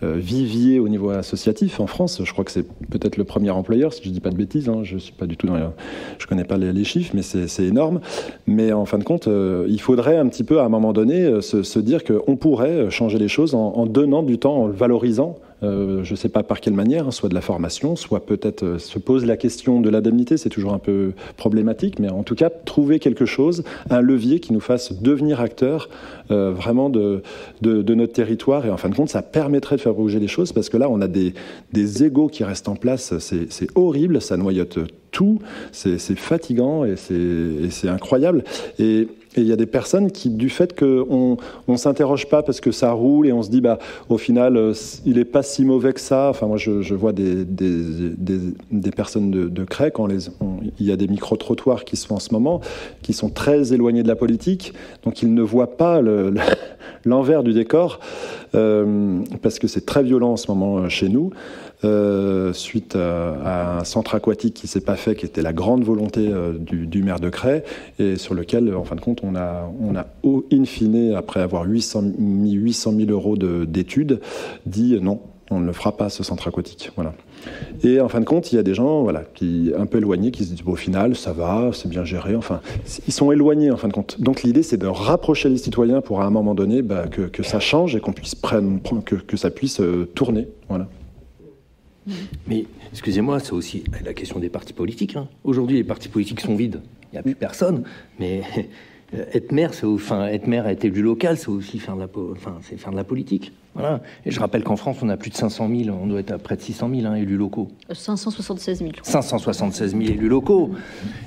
vivier au niveau associatif en France. Je crois que c'est peut-être le premier employeur, si je dis pas de bêtises, hein, je suis pas du tout je connais pas les chiffres, mais c'est énorme. Mais en fin de compte, il faudrait un petit peu, à un moment donné, se dire qu'on pourrait changer les choses en donnant du temps, en le valorisant. Je ne sais pas par quelle manière, soit de la formation, soit peut-être se pose la question de l'indemnité, c'est toujours un peu problématique, mais en tout cas, trouver quelque chose, un levier qui nous fasse devenir acteurs vraiment de notre territoire. Et en fin de compte, ça permettrait de faire bouger les choses, parce que là, on a des égos qui restent en place, c'est horrible, ça noyote tout, c'est fatigant et c'est incroyable. Et il y a des personnes qui, du fait qu'on ne s'interroge pas parce que ça roule et on se dit, au final, il n'est pas si mauvais que ça. Enfin, moi, je vois des personnes de Cray, il y a des micro-trottoirs qui se font en ce moment, qui sont très éloignés de la politique, donc ils ne voient pas l'envers du décor, parce que c'est très violent en ce moment chez nous. Suite à un centre aquatique qui ne s'est pas fait, qui était la grande volonté du maire de Cray, et sur lequel, en fin de compte, on a in fine, après avoir mis 800 000 euros d'études, dit non, on ne le fera pas, ce centre aquatique. Voilà. Et en fin de compte, il y a des gens qui un peu éloignés, qui se disent au final, ça va, c'est bien géré. Enfin, ils sont éloignés en fin de compte. Donc l'idée, c'est de rapprocher les citoyens pour à un moment donné que ça change et qu'on puisse que ça puisse tourner. Voilà. Mais, excusez-moi, c'est aussi la question des partis politiques. Hein. Aujourd'hui, les partis politiques sont vides. Il n'y a plus personne. Mais être maire, être élu local, c'est aussi faire de la politique. Voilà. Et je rappelle qu'en France, on a plus de 500 000, on doit être à près de 600 000 élus locaux. 576 000. 576 000 élus locaux.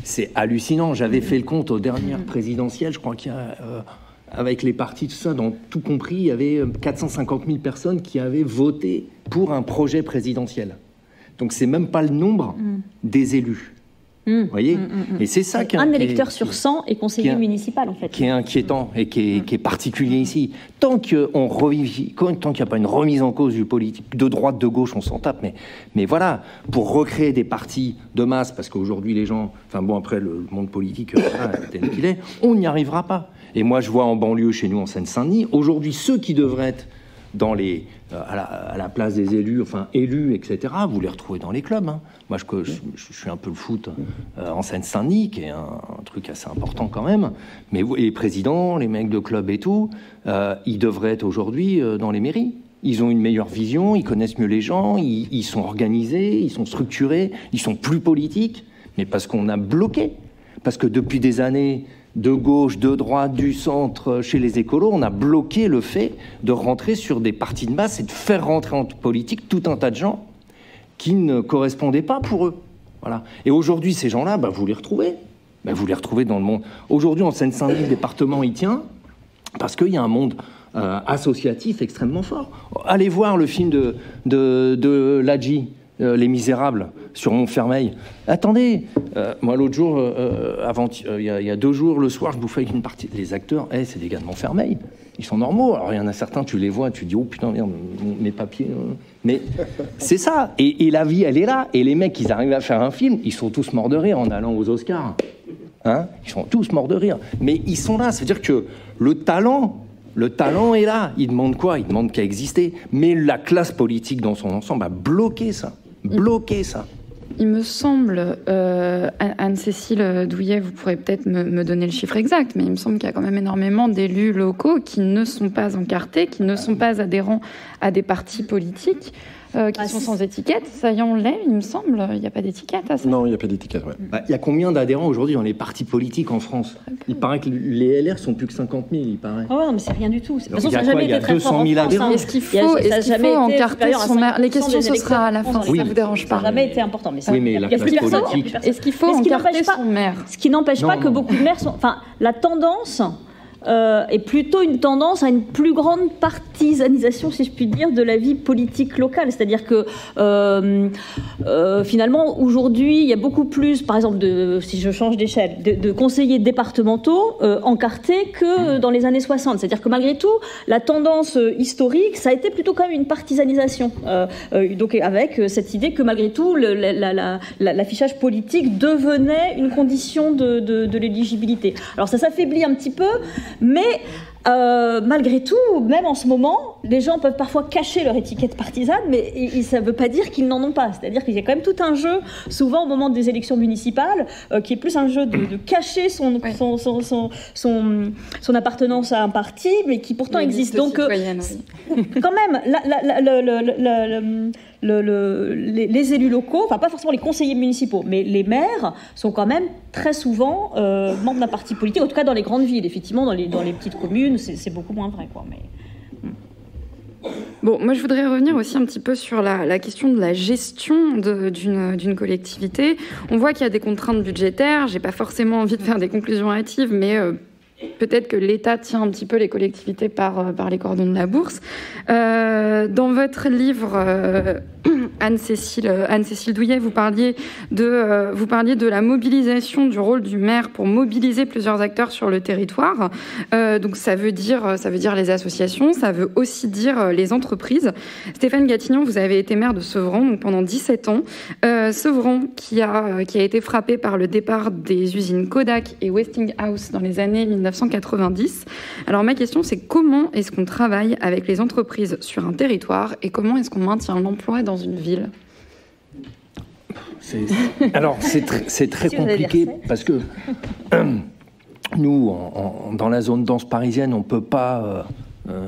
C'est hallucinant. J'avais fait le compte aux dernières présidentielles. Je crois qu'il y a... avec les partis, tout ça, dans tout compris, il y avait 450 000 personnes qui avaient voté pour un projet présidentiel. Donc c'est même pas le nombre des élus. Vous voyez ? Et c'est ça un électeur sur 100 est conseiller municipal, en fait. Qui est inquiétant et qui est particulier ici. Tant qu'il n'y a pas une remise en cause du politique, de droite, de gauche, on s'en tape. Mais voilà, pour recréer des partis de masse, parce qu'aujourd'hui les gens... Enfin bon, après le monde politique, tel qu'il est, on n'y arrivera pas. Et moi, je vois en banlieue, chez nous, en Seine-Saint-Denis, aujourd'hui, ceux qui devraient être à la place des élus, élus, etc., vous les retrouvez dans les clubs. Hein. Moi, je suis un peu le foot en Seine-Saint-Denis, qui est un truc assez important quand même. Mais les présidents, les mecs de club et tout, ils devraient être aujourd'hui dans les mairies. Ils ont une meilleure vision, ils connaissent mieux les gens, ils sont organisés, ils sont structurés, ils sont plus politiques. Mais parce qu'on a bloqué. Parce que depuis des années... de gauche, de droite, du centre, chez les écolos, on a bloqué le fait de rentrer sur des partis de masse et de faire rentrer en politique tout un tas de gens qui ne correspondaient pas pour eux. Voilà. Et aujourd'hui, ces gens-là, vous les retrouvez. Vous les retrouvez dans le monde. Aujourd'hui, en Seine-Saint-Denis, le département y tient parce qu'il y a un monde associatif extrêmement fort. Allez voir le film de Ladji, Les Misérables, sur Montfermeil. Attendez, moi l'autre jour, il y a 2 jours, le soir, je bouffais avec une partie. Les acteurs, c'est des gars de Montfermeil. Ils sont normaux. Alors il y en a certains, tu les vois, tu dis, oh putain, merde, mes papiers. Mais c'est ça. Et la vie, elle est là. Et les mecs, ils arrivent à faire un film, ils sont tous morts de rire en allant aux Oscars. Hein, ils sont tous morts de rire. Mais ils sont là. C'est-à-dire que le talent est là. Ils demandent quoi ? Ils demandent qu'à exister. Mais la classe politique dans son ensemble a bloqué ça. Il me semble, Anne-Cécile Douillet, vous pourrez peut-être me donner le chiffre exact, mais il me semble qu'il y a quand même énormément d'élus locaux qui ne sont pas encartés, qui ne sont pas adhérents à des partis politiques, qui sont sans étiquette. Ça y est, on l'est, il me semble. Il n'y a pas d'étiquette à ça. Non, il n'y a pas d'étiquette, ouais. Il y a combien d'adhérents aujourd'hui dans les partis politiques en France ? Il paraît que les LR sont plus que 50 000, il paraît. Ah ouais, non, mais c'est rien du tout. De toute façon, ça n'a jamais été très fort en France. Est-ce qu'il faut encarter son maire ? Les questions, ce sera à la fin, si ça ne vous dérange pas. Ça n'a jamais été important. Mais oui, mais la classe politique... Est-ce qu'il faut encarter son maire ? Ce qui n'empêche pas que beaucoup de maires sont... Enfin, la tendance... est plutôt une tendance à une plus grande partisanisation, si je puis dire, de la vie politique locale. C'est-à-dire que finalement, aujourd'hui, il y a beaucoup plus, par exemple, si je change d'échelle, de conseillers départementaux encartés que dans les années 60. C'est-à-dire que malgré tout, la tendance historique, ça a été plutôt quand même une partisanisation. Donc avec cette idée que malgré tout, l'affichage politique devenait une condition de l'éligibilité. Alors ça s'affaiblit un petit peu, mais malgré tout, même en ce moment, les gens peuvent parfois cacher leur étiquette partisane, mais ça ne veut pas dire qu'ils n'en ont pas. C'est-à-dire qu'il y a quand même tout un jeu, souvent au moment des élections municipales, qui est plus un jeu de cacher son appartenance à un parti, mais qui pourtant existe. Donc, quand même, les élus locaux, enfin pas forcément les conseillers municipaux, mais les maires sont quand même très souvent membres d'un parti politique, en tout cas dans les grandes villes. Effectivement, dans les petites communes, c'est beaucoup moins vrai, quoi. Mais... Bon, moi je voudrais revenir aussi un petit peu sur la question de la gestion d'une collectivité. On voit qu'il y a des contraintes budgétaires. J'ai pas forcément envie de faire des conclusions hâtives, mais peut-être que l'État tient un petit peu les collectivités par les cordons de la bourse. Dans votre livre, Anne-Cécile Douillet, vous parliez de la mobilisation du rôle du maire pour mobiliser plusieurs acteurs sur le territoire. Donc ça veut dire les associations, ça veut aussi dire les entreprises. Stéphane Gatignon, vous avez été maire de Sevran donc pendant 17 ans. Sevran qui a été frappé par le départ des usines Kodak et Westinghouse dans les années 1990. Alors ma question, c'est comment est-ce qu'on travaille avec les entreprises sur un territoire et comment est-ce qu'on maintient l'emploi dans une ville ? Alors c'est très compliqué parce que nous, dans la zone dense parisienne, on ne peut pas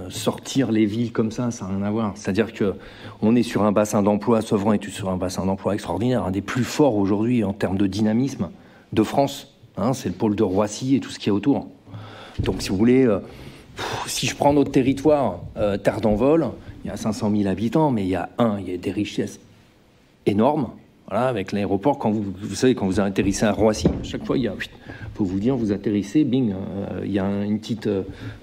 sortir les villes comme ça n'a rien à voir. C'est-à-dire qu'on est sur un bassin d'emploi, Sevran est sur un bassin d'emploi extraordinaire, un des plus forts aujourd'hui en termes de dynamisme de France. C'est le pôle de Roissy et tout ce qui est autour. Donc, si vous voulez, si je prends notre territoire, Terre d'Envol, il y a 500 000 habitants, mais il y a des richesses énormes. Voilà, avec l'aéroport, quand vous savez, quand vous atterrissez à Roissy, chaque fois, faut vous dire, vous atterrissez, bing, il y a une petite,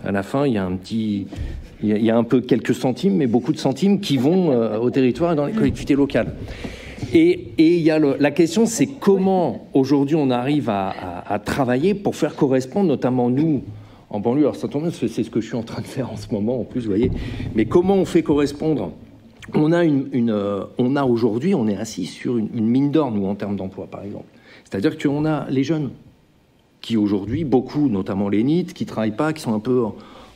à la fin, il y a un peu quelques centimes, mais beaucoup de centimes qui vont au territoire et dans les collectivités locales. Et il y a la question, c'est comment aujourd'hui on arrive à travailler pour faire correspondre, notamment nous, en banlieue. Alors ça tombe bien, c'est ce que je suis en train de faire en ce moment, en plus, vous voyez. Mais comment on fait correspondre ? On a aujourd'hui, on est assis sur une mine d'or, nous, en termes d'emploi, par exemple. C'est-à-dire qu'on a les jeunes qui aujourd'hui, beaucoup, notamment les NEET, qui ne travaillent pas, qui sont un peu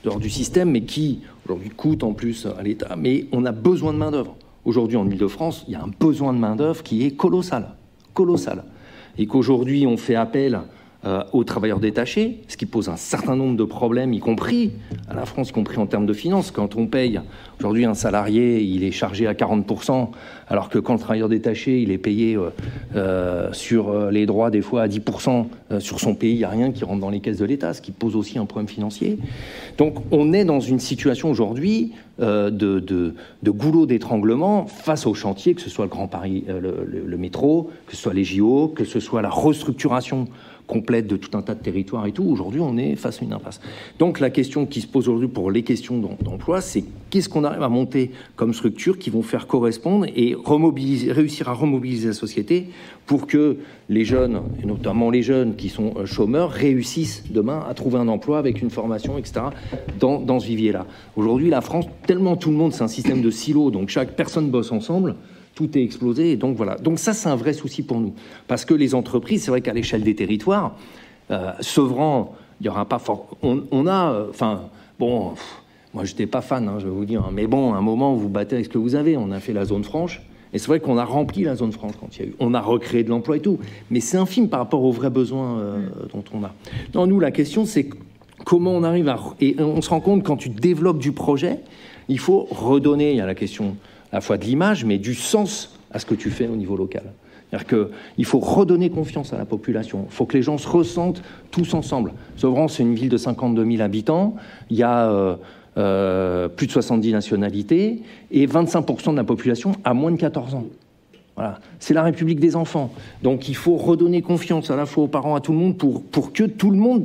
dehors du système, mais qui aujourd'hui coûtent en plus à l'État. Mais on a besoin de main-d'œuvre. Aujourd'hui, en Ile-de-France, il y a un besoin de main-d'œuvre qui est colossal. Et qu'aujourd'hui, on fait appel aux travailleurs détachés, ce qui pose un certain nombre de problèmes, y compris à la France, y compris en termes de finances. Quand on paye, aujourd'hui, un salarié, il est chargé à 40%, alors que quand le travailleur détaché, il est payé sur les droits, des fois, à 10%, sur son pays, il n'y a rien qui rentre dans les caisses de l'État, ce qui pose aussi un problème financier. Donc, on est dans une situation aujourd'hui de goulot d'étranglement face au chantier, que ce soit le Grand Paris, le métro, que ce soit les JO, que ce soit la restructuration complète de tout un tas de territoires et tout. Aujourd'hui, on est face à une impasse. Donc, la question qui se pose aujourd'hui pour les questions d'emploi, c'est qu'est-ce qu'on arrive à monter comme structure qui vont faire correspondre et réussir à remobiliser la société pour que les jeunes, et notamment les jeunes qui sont chômeurs, réussissent demain à trouver un emploi avec une formation, etc., dans ce vivier-là. Aujourd'hui, la France, tellement tout le monde, c'est un système de silos, donc chaque personne bosse ensemble, tout est explosé, et donc voilà. Donc ça, c'est un vrai souci pour nous. Parce que les entreprises, c'est vrai qu'à l'échelle des territoires, Sevran, il n'y aura pas fort... On a... moi, je n'étais pas fan, je vais vous dire. Mais bon, à un moment, vous battez avec ce que vous avez. On a fait la zone franche. Et c'est vrai qu'on a rempli la zone franche quand il y a eu. On a recréé de l'emploi et tout. Mais c'est infime par rapport aux vrais besoins dont on a. Non, nous, la question, c'est comment on arrive à... Et on se rend compte, quand tu développes du projet, il faut redonner, il y a la question à la fois de l'image, mais du sens à ce que tu fais au niveau local. C'est-à-dire qu'il faut redonner confiance à la population. Il faut que les gens se ressentent tous ensemble. Sevran, c'est une ville de 52 000 habitants. Il y a plus de 70 nationalités et 25% de la population a moins de 14 ans. Voilà. C'est la République des enfants. Donc il faut redonner confiance à la fois aux parents, à tout le monde, pour que tout le monde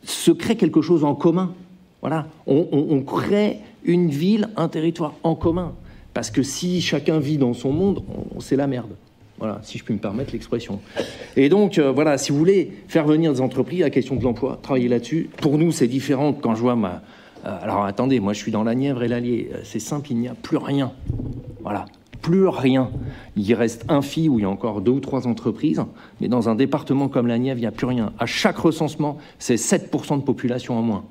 se crée quelque chose en commun. Voilà, on crée une ville, un territoire en commun. Parce que si chacun vit dans son monde, c'est la merde. Voilà, si je puis me permettre l'expression. Et donc, voilà, si vous voulez faire venir des entreprises, la question de l'emploi, travailler là-dessus, pour nous, c'est différent quand je vois ma... alors, attendez, moi, je suis dans la Nièvre et l'Allier. C'est simple, il n'y a plus rien. Voilà, plus rien. Il reste un FI où il y a encore 2 ou 3 entreprises, mais dans un département comme la Nièvre, il n'y a plus rien. À chaque recensement, c'est 7% de population en moins.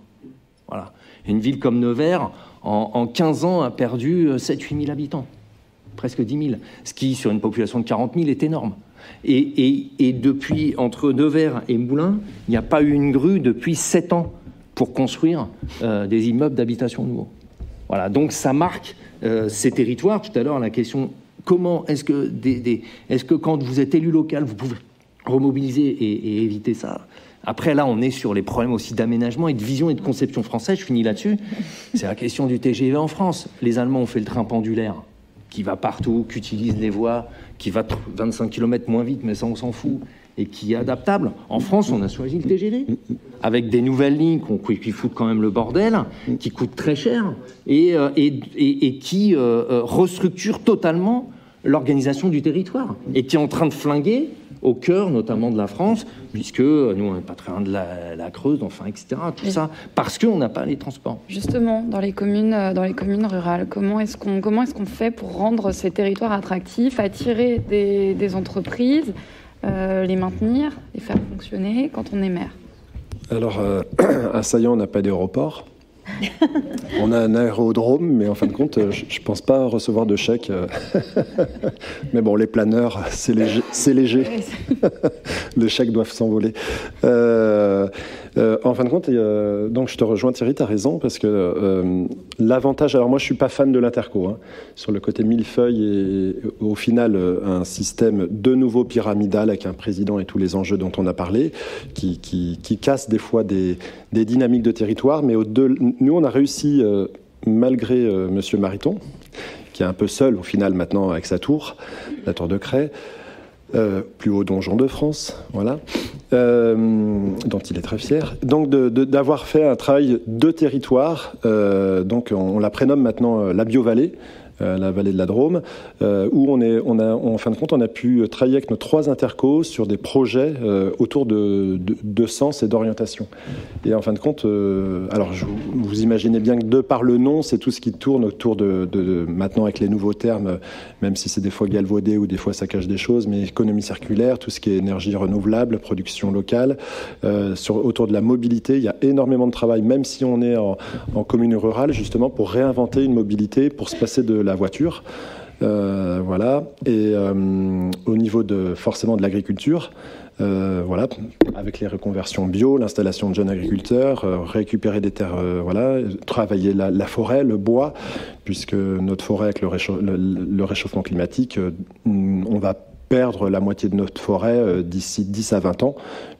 Voilà. Une ville comme Nevers, en 15 ans, a perdu 7-8 000 habitants. Presque 10 000, ce qui, sur une population de 40 000, est énorme. Et depuis, entre Nevers et Moulins, il n'y a pas eu une grue depuis 7 ans pour construire des immeubles d'habitation nouveaux. Voilà, donc ça marque ces territoires. Tout à l'heure, la question, comment est-ce que quand vous êtes élu local, vous pouvez remobiliser et éviter ça? Après, là, on est sur les problèmes aussi d'aménagement et de vision et de conception française. Je finis là-dessus. C'est la question du TGV en France. Les Allemands ont fait le train pendulaire, qui va partout, qui utilise les voies, qui va 25 km moins vite, mais ça, on s'en fout, et qui est adaptable. En France, on a choisi le TGV, avec des nouvelles lignes qui foutent quand même le bordel, qui coûtent très cher, et qui restructurent totalement l'organisation du territoire, et qui est en train de flinguer au cœur notamment de la France, puisque nous, on n'est pas très loin de la Creuse, enfin, etc. Tout ça, parce qu'on n'a pas les transports. Justement, dans les communes rurales, comment est-ce qu'on fait pour rendre ces territoires attractifs, attirer des entreprises, les maintenir, les faire fonctionner quand on est maire? Alors, à Saillant, on n'a pas d'aéroport. On a un aérodrome, mais en fin de compte, je ne pense pas recevoir de chèque. Mais bon, les planeurs, c'est léger. Les chèques doivent s'envoler. En fin de compte, donc je te rejoins Thierry, tu as raison, parce que l'avantage, alors moi je ne suis pas fan de l'interco, hein, sur le côté millefeuille et au final un système de nouveau pyramidal avec un président et tous les enjeux dont on a parlé, qui casse des fois des dynamiques de territoire, mais nous on a réussi, malgré Monsieur Mariton, qui est un peu seul au final maintenant avec sa tour, la tour de Craie, plus haut donjon de France, voilà, dont il est très fier. Donc d'avoir fait un travail de territoire, donc on la prénomme maintenant la Biovallée, la vallée de la Drôme, où en fin de compte, on a pu travailler avec nos 3 intercos sur des projets autour de sens et d'orientation. Et en fin de compte, alors vous imaginez bien que de par le nom, c'est tout ce qui tourne autour de maintenant avec les nouveaux termes, même si c'est des fois galvaudé ou des fois ça cache des choses, mais économie circulaire, tout ce qui est énergie renouvelable, production locale, autour de la mobilité, il y a énormément de travail, même si on est en commune rurale, justement pour réinventer une mobilité, pour se passer de la voiture, voilà. Et au niveau forcément de l'agriculture, voilà, avec les reconversions bio, l'installation de jeunes agriculteurs, récupérer des terres, voilà, travailler la forêt, le bois, puisque notre forêt avec le réchauffement climatique, on va perdre la moitié de notre forêt d'ici 10 à 20 ans,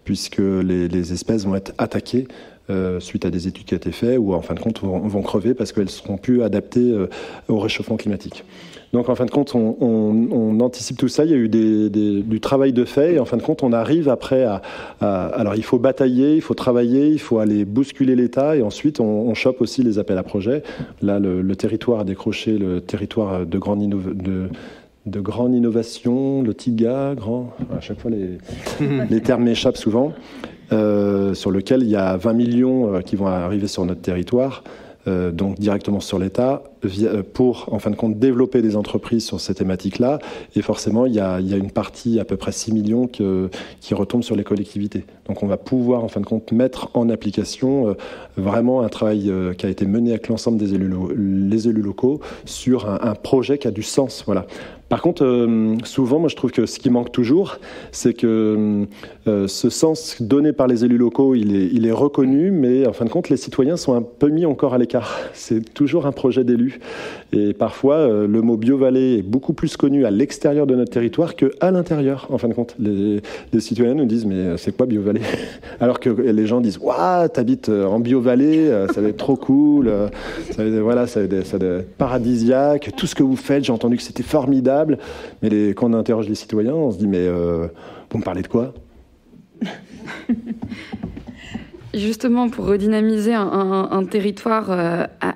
puisque les espèces vont être attaquées suite à des études qui ont été faites, ou en fin de compte vont crever parce qu'elles ne seront plus adaptées au réchauffement climatique. Donc en fin de compte, on anticipe tout ça, il y a eu du travail de fait, et en fin de compte, on arrive après alors il faut batailler, il faut travailler, il faut aller bousculer l'État, et ensuite on chope aussi les appels à projets. Là, le territoire a décroché le territoire de grande innovation, le TIGA, à chaque fois les termes m'échappent souvent, sur lequel il y a 20 millions qui vont arriver sur notre territoire, donc directement sur l'État, pour, en fin de compte, développer des entreprises sur ces thématiques-là. Et forcément, il y a une partie, à peu près 6 millions, qui retombe sur les collectivités. Donc on va pouvoir, en fin de compte, mettre en application vraiment un travail qui a été mené avec l'ensemble des élus locaux sur un projet qui a du sens. Voilà. Par contre, souvent, moi je trouve que ce qui manque toujours, c'est que ce sens donné par les élus locaux, il est reconnu, mais en fin de compte, les citoyens sont un peu mis encore à l'écart. C'est toujours un projet d'élu. Et parfois, le mot Biovallée est beaucoup plus connu à l'extérieur de notre territoire qu'à l'intérieur, en fin de compte. Les citoyens nous disent, mais c'est quoi Biovallée? Alors que les gens disent, waouh, t'habites en Biovallée, ça va être trop cool, ça va être paradisiaque, tout ce que vous faites, j'ai entendu que c'était formidable. Mais quand on interroge les citoyens, on se dit, mais vous me parlez de quoi? Justement, pour redynamiser un territoire,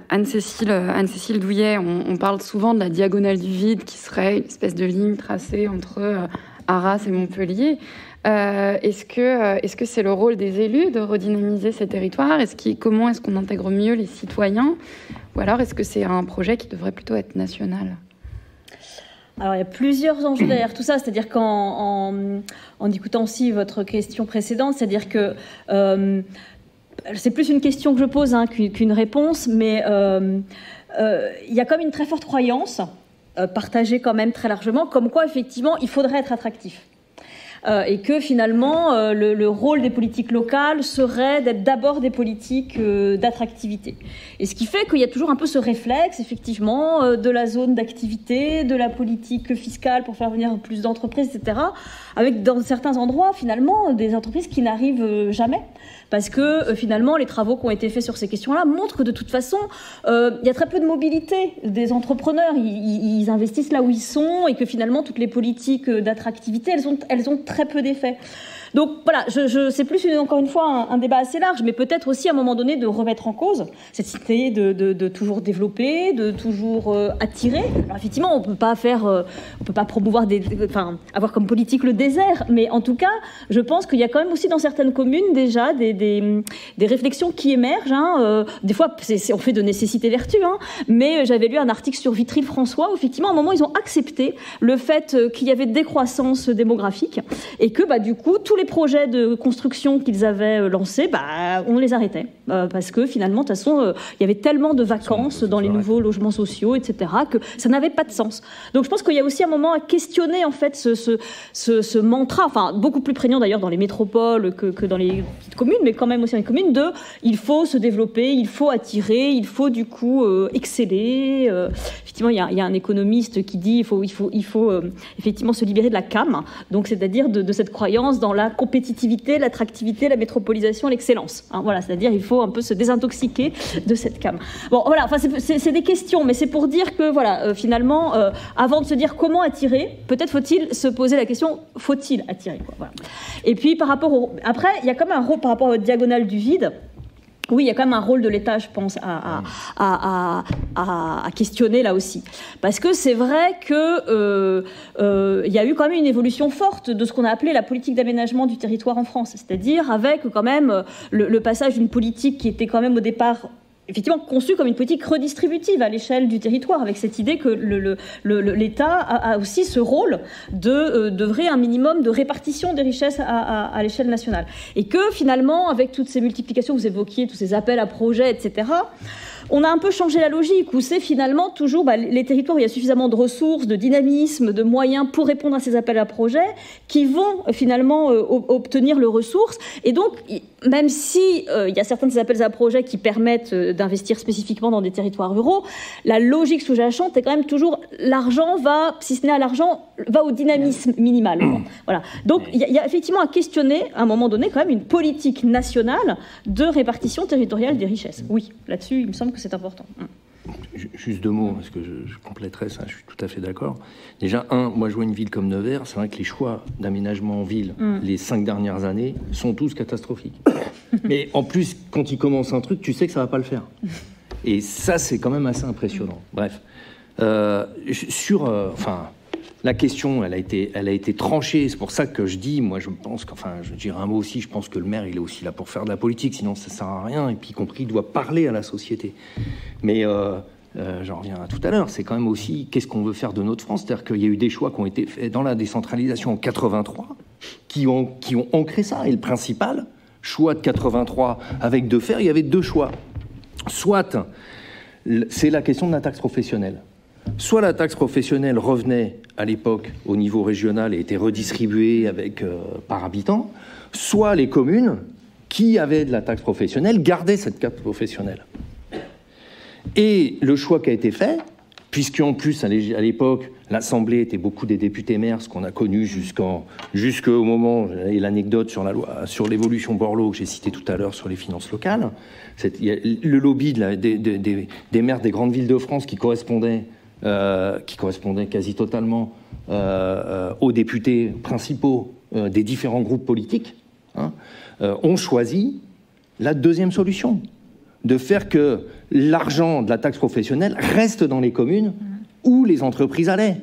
Anne-Cécile Douillet, on parle souvent de la diagonale du vide qui serait une espèce de ligne tracée entre Arras et Montpellier. Est-ce que c'est le rôle des élus de redynamiser ces territoires ? Comment est-ce qu'on intègre mieux les citoyens ? Ou alors est-ce que c'est un projet qui devrait plutôt être national ? Alors, il y a plusieurs enjeux derrière tout ça, c'est-à-dire qu'en écoutant aussi votre question précédente, c'est-à-dire que c'est plus une question que je pose qu'une réponse, mais il y a comme une très forte croyance, partagée quand même très largement, comme quoi effectivement il faudrait être attractif. Et que finalement, le rôle des politiques locales serait d'être d'abord des politiques d'attractivité. Et ce qui fait qu'il y a toujours un peu ce réflexe, effectivement, de la zone d'activité, de la politique fiscale pour faire venir plus d'entreprises, etc., avec dans certains endroits, finalement, des entreprises qui n'arrivent jamais. Parce que finalement, les travaux qui ont été faits sur ces questions-là montrent que de toute façon, il y a très peu de mobilité des entrepreneurs. Ils investissent là où ils sont et que finalement, toutes les politiques d'attractivité, elles ont très peu d'effet. Donc voilà, c'est plus encore une fois un débat assez large, mais peut-être aussi à un moment donné de remettre en cause cette idée de toujours développer, de toujours attirer. Alors effectivement, on peut pas promouvoir avoir comme politique le désert, mais en tout cas, je pense qu'il y a quand même aussi dans certaines communes déjà des réflexions qui émergent. Des fois, on fait de nécessité vertu, mais j'avais lu un article sur Vitry-le-François où effectivement, à un moment, ils ont accepté le fait qu'il y avait décroissance démographique et que du coup, tous les projets de construction qu'ils avaient lancés, on les arrêtait. Parce que finalement, de toute façon, il y avait tellement de vacances dans les nouveaux logements sociaux, etc., que ça n'avait pas de sens. Donc je pense qu'il y a aussi un moment à questionner en fait ce mantra, beaucoup plus prégnant d'ailleurs dans les métropoles que dans les petites communes, mais quand même aussi dans les communes, il faut se développer, il faut attirer, il faut du coup exceller. Effectivement, il y a un économiste qui dit il faut effectivement se libérer de la CAM, donc c'est-à-dire de cette croyance dans la compétitivité, l'attractivité, la métropolisation, l'excellence. Voilà, c'est-à-dire il faut un peu se désintoxiquer de cette cam. Bon, voilà, c'est des questions, mais c'est pour dire que finalement, avant de se dire comment attirer, peut-être faut-il se poser la question faut-il attirer, quoi, voilà. Et puis après, il y a quand même un rôle par rapport à votre diagonale du vide. Oui, il y a quand même un rôle de l'État, je pense, à questionner là aussi. Parce que c'est vrai que y a eu quand même une évolution forte de ce qu'on a appelé la politique d'aménagement du territoire en France. C'est-à-dire avec quand même le passage d'une politique qui était quand même au départ effectivement conçue comme une politique redistributive à l'échelle du territoire, avec cette idée que l'État a aussi ce rôle d'œuvrer un minimum de répartition des richesses à l'échelle nationale. Et que finalement, avec toutes ces multiplications, vous évoquiez tous ces appels à projets, etc., on a un peu changé la logique, où c'est finalement toujours les territoires où il y a suffisamment de ressources, de dynamisme, de moyens pour répondre à ces appels à projets qui vont finalement obtenir leurs ressources. Et donc, même si il y a certains de ces appels à projets qui permettent d'investir spécifiquement dans des territoires ruraux, la logique sous-jacente est quand même toujours l'argent va, si ce n'est à l'argent, va au dynamisme minimal. Voilà. Donc, il y a effectivement à questionner, à un moment donné, quand même une politique nationale de répartition territoriale des richesses. Oui, là-dessus, il me semble que c'est important. Juste deux mots, parce que je compléterai ça, je suis tout à fait d'accord. Déjà, moi je vois une ville comme Nevers, c'est vrai que les choix d'aménagement en ville, les 5 dernières années, sont tous catastrophiques. Mais en plus, quand ils commencent un truc, tu sais que ça va pas le faire. Et ça, c'est quand même assez impressionnant. Bref. La question, elle a été tranchée. C'est pour ça que je dis, moi, je pense je dirais un mot aussi, je pense que le maire, il est aussi là pour faire de la politique, sinon ça sert à rien. Et puis, y compris, il doit parler à la société. Mais j'en reviens à tout à l'heure, c'est quand même aussi qu'est-ce qu'on veut faire de notre France. C'est-à-dire qu'il y a eu des choix qui ont été faits dans la décentralisation en 83, qui ont ancré ça. Et le principal choix de 83 avec Defer, il y avait 2 choix. Soit, c'est la question de la taxe professionnelle. Soit la taxe professionnelle revenait à l'époque au niveau régional et était redistribuée par habitant, soit les communes qui avaient de la taxe professionnelle gardaient cette taxe professionnelle. Et le choix qui a été fait, puisqu'en plus à l'époque l'Assemblée était beaucoup des députés maires, ce qu'on a connu jusqu'au moment, et l'anecdote sur la loi sur l'évolution Borloo que j'ai cité tout à l'heure sur les finances locales, le lobby des maires des grandes villes de France qui correspondait quasi totalement aux députés principaux des différents groupes politiques, ont choisi la deuxième solution, de faire que l'argent de la taxe professionnelle reste dans les communes où les entreprises allaient.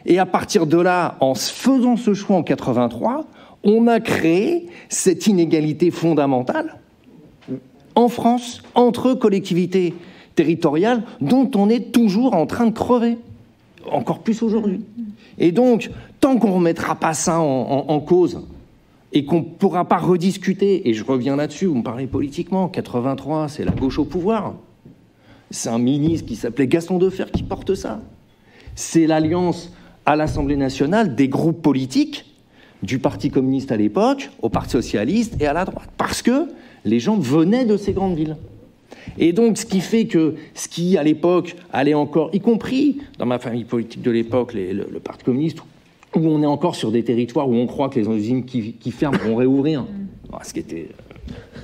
Et à partir de là, en faisant ce choix en 83, on a créé cette inégalité fondamentale en France entre collectivités territoriales dont on est toujours en train de crever, encore plus aujourd'hui. Et donc, tant qu'on ne remettra pas ça en cause et qu'on ne pourra pas rediscuter, et je reviens là-dessus, vous me parlez politiquement, 83, c'est la gauche au pouvoir. C'est un ministre qui s'appelait Gaston Defferre qui porte ça. C'est l'alliance à l'Assemblée nationale des groupes politiques, du Parti communiste à l'époque, au Parti socialiste et à la droite. Parce que les gens venaient de ces grandes villes. Et donc, ce qui fait que ce qui, à l'époque, allait encore, y compris dans ma famille politique de l'époque, le Parti communiste, où on est encore sur des territoires où on croit que les usines qui ferment vont réouvrir. Ce qui était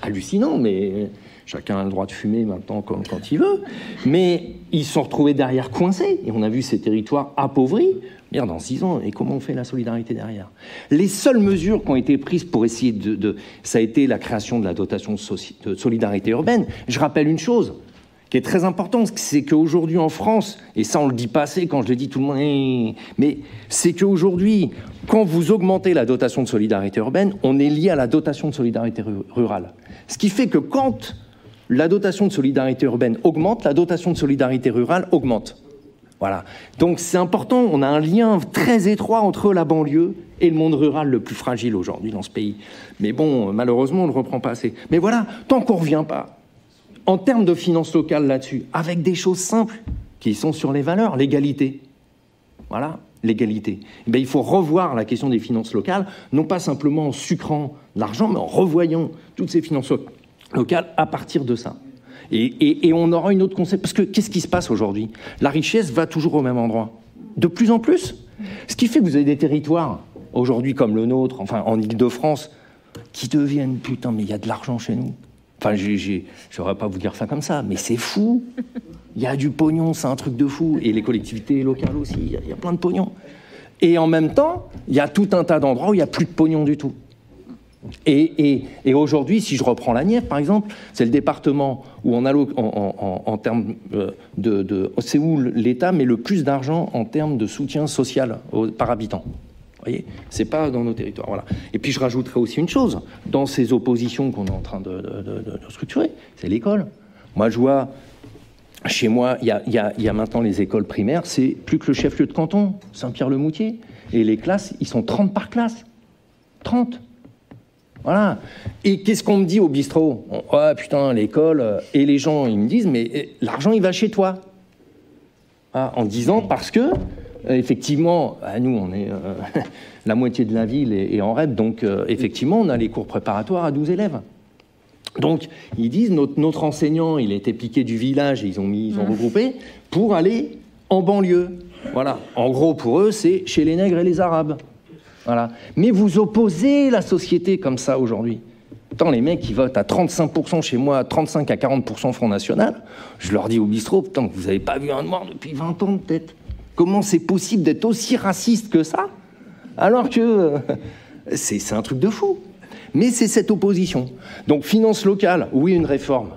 hallucinant, mais chacun a le droit de fumer maintenant quand il veut. Mais ils se sont retrouvés derrière coincés. Et on a vu ces territoires appauvris. Dire dans 6 ans, et comment on fait la solidarité derrière? Les seules mesures qui ont été prises pour essayer ça a été la création de la dotation de solidarité urbaine. Je rappelle une chose qui est très importante, c'est qu'aujourd'hui en France, et ça on le dit pas assez quand je le dis tout le monde, mais c'est qu'aujourd'hui, quand vous augmentez la dotation de solidarité urbaine, on est lié à la dotation de solidarité rurale. Ce qui fait que quand la dotation de solidarité urbaine augmente, la dotation de solidarité rurale augmente. Voilà. Donc c'est important, on a un lien très étroit entre la banlieue et le monde rural le plus fragile aujourd'hui dans ce pays. Mais bon, malheureusement, on ne le reprend pas assez. Mais voilà, tant qu'on ne revient pas, en termes de finances locales là-dessus, avec des choses simples qui sont sur les valeurs, l'égalité. Voilà, l'égalité. Eh bien, il faut revoir la question des finances locales, non pas simplement en sucrant l'argent, mais en revoyant toutes ces finances locales à partir de ça. Et on aura une autre concept. Parce que qu'est-ce qui se passe aujourd'hui? La richesse va toujours au même endroit. De plus en plus. Ce qui fait que vous avez des territoires, aujourd'hui comme le nôtre, enfin en Île-de-France, qui deviennent, putain, mais il y a de l'argent chez nous. Enfin, je n'aurais pas vous dire ça comme ça, mais c'est fou. Il y a du pognon, c'est un truc de fou. Et les collectivités locales aussi, il y a plein de pognon. Et en même temps, il y a tout un tas d'endroits où il n'y a plus de pognon du tout. Et aujourd'hui, si je reprends la Nièvre, par exemple, c'est le département où on a en termes c'est où l'État met le plus d'argent en termes de soutien social par habitant. Vous voyez, c'est pas dans nos territoires. Voilà. Et puis je rajouterai aussi une chose dans ces oppositions qu'on est en train de structurer, c'est l'école. Moi, je vois chez moi, il y a maintenant les écoles primaires, c'est plus que le chef-lieu de canton, Saint-Pierre-le-Moutier, et les classes, ils sont 30 par classe, 30. Voilà. Et qu'est-ce qu'on me dit au bistrot? Ouais, putain, l'école. Et les gens, ils me disent, mais l'argent, il va chez toi. Ah, en disant, parce que, effectivement, nous, on est la moitié de la ville est en REP, donc effectivement, on a les cours préparatoires à 12 élèves. Donc, ils disent, notre enseignant, il a été piqué du village, et ils ont regroupé, pour aller en banlieue. Voilà. En gros, pour eux, c'est chez les nègres et les arabes. Voilà. Mais vous opposez la société comme ça aujourd'hui. Tant les mecs qui votent à 35% chez moi, à 35 à 40% Front National, je leur dis au bistrot, putain, vous n'avez pas vu un noir depuis 20 ans peut-être. Comment c'est possible d'être aussi raciste que ça? Alors que c'est un truc de fou. Mais c'est cette opposition. Donc finances locales, oui, une réforme.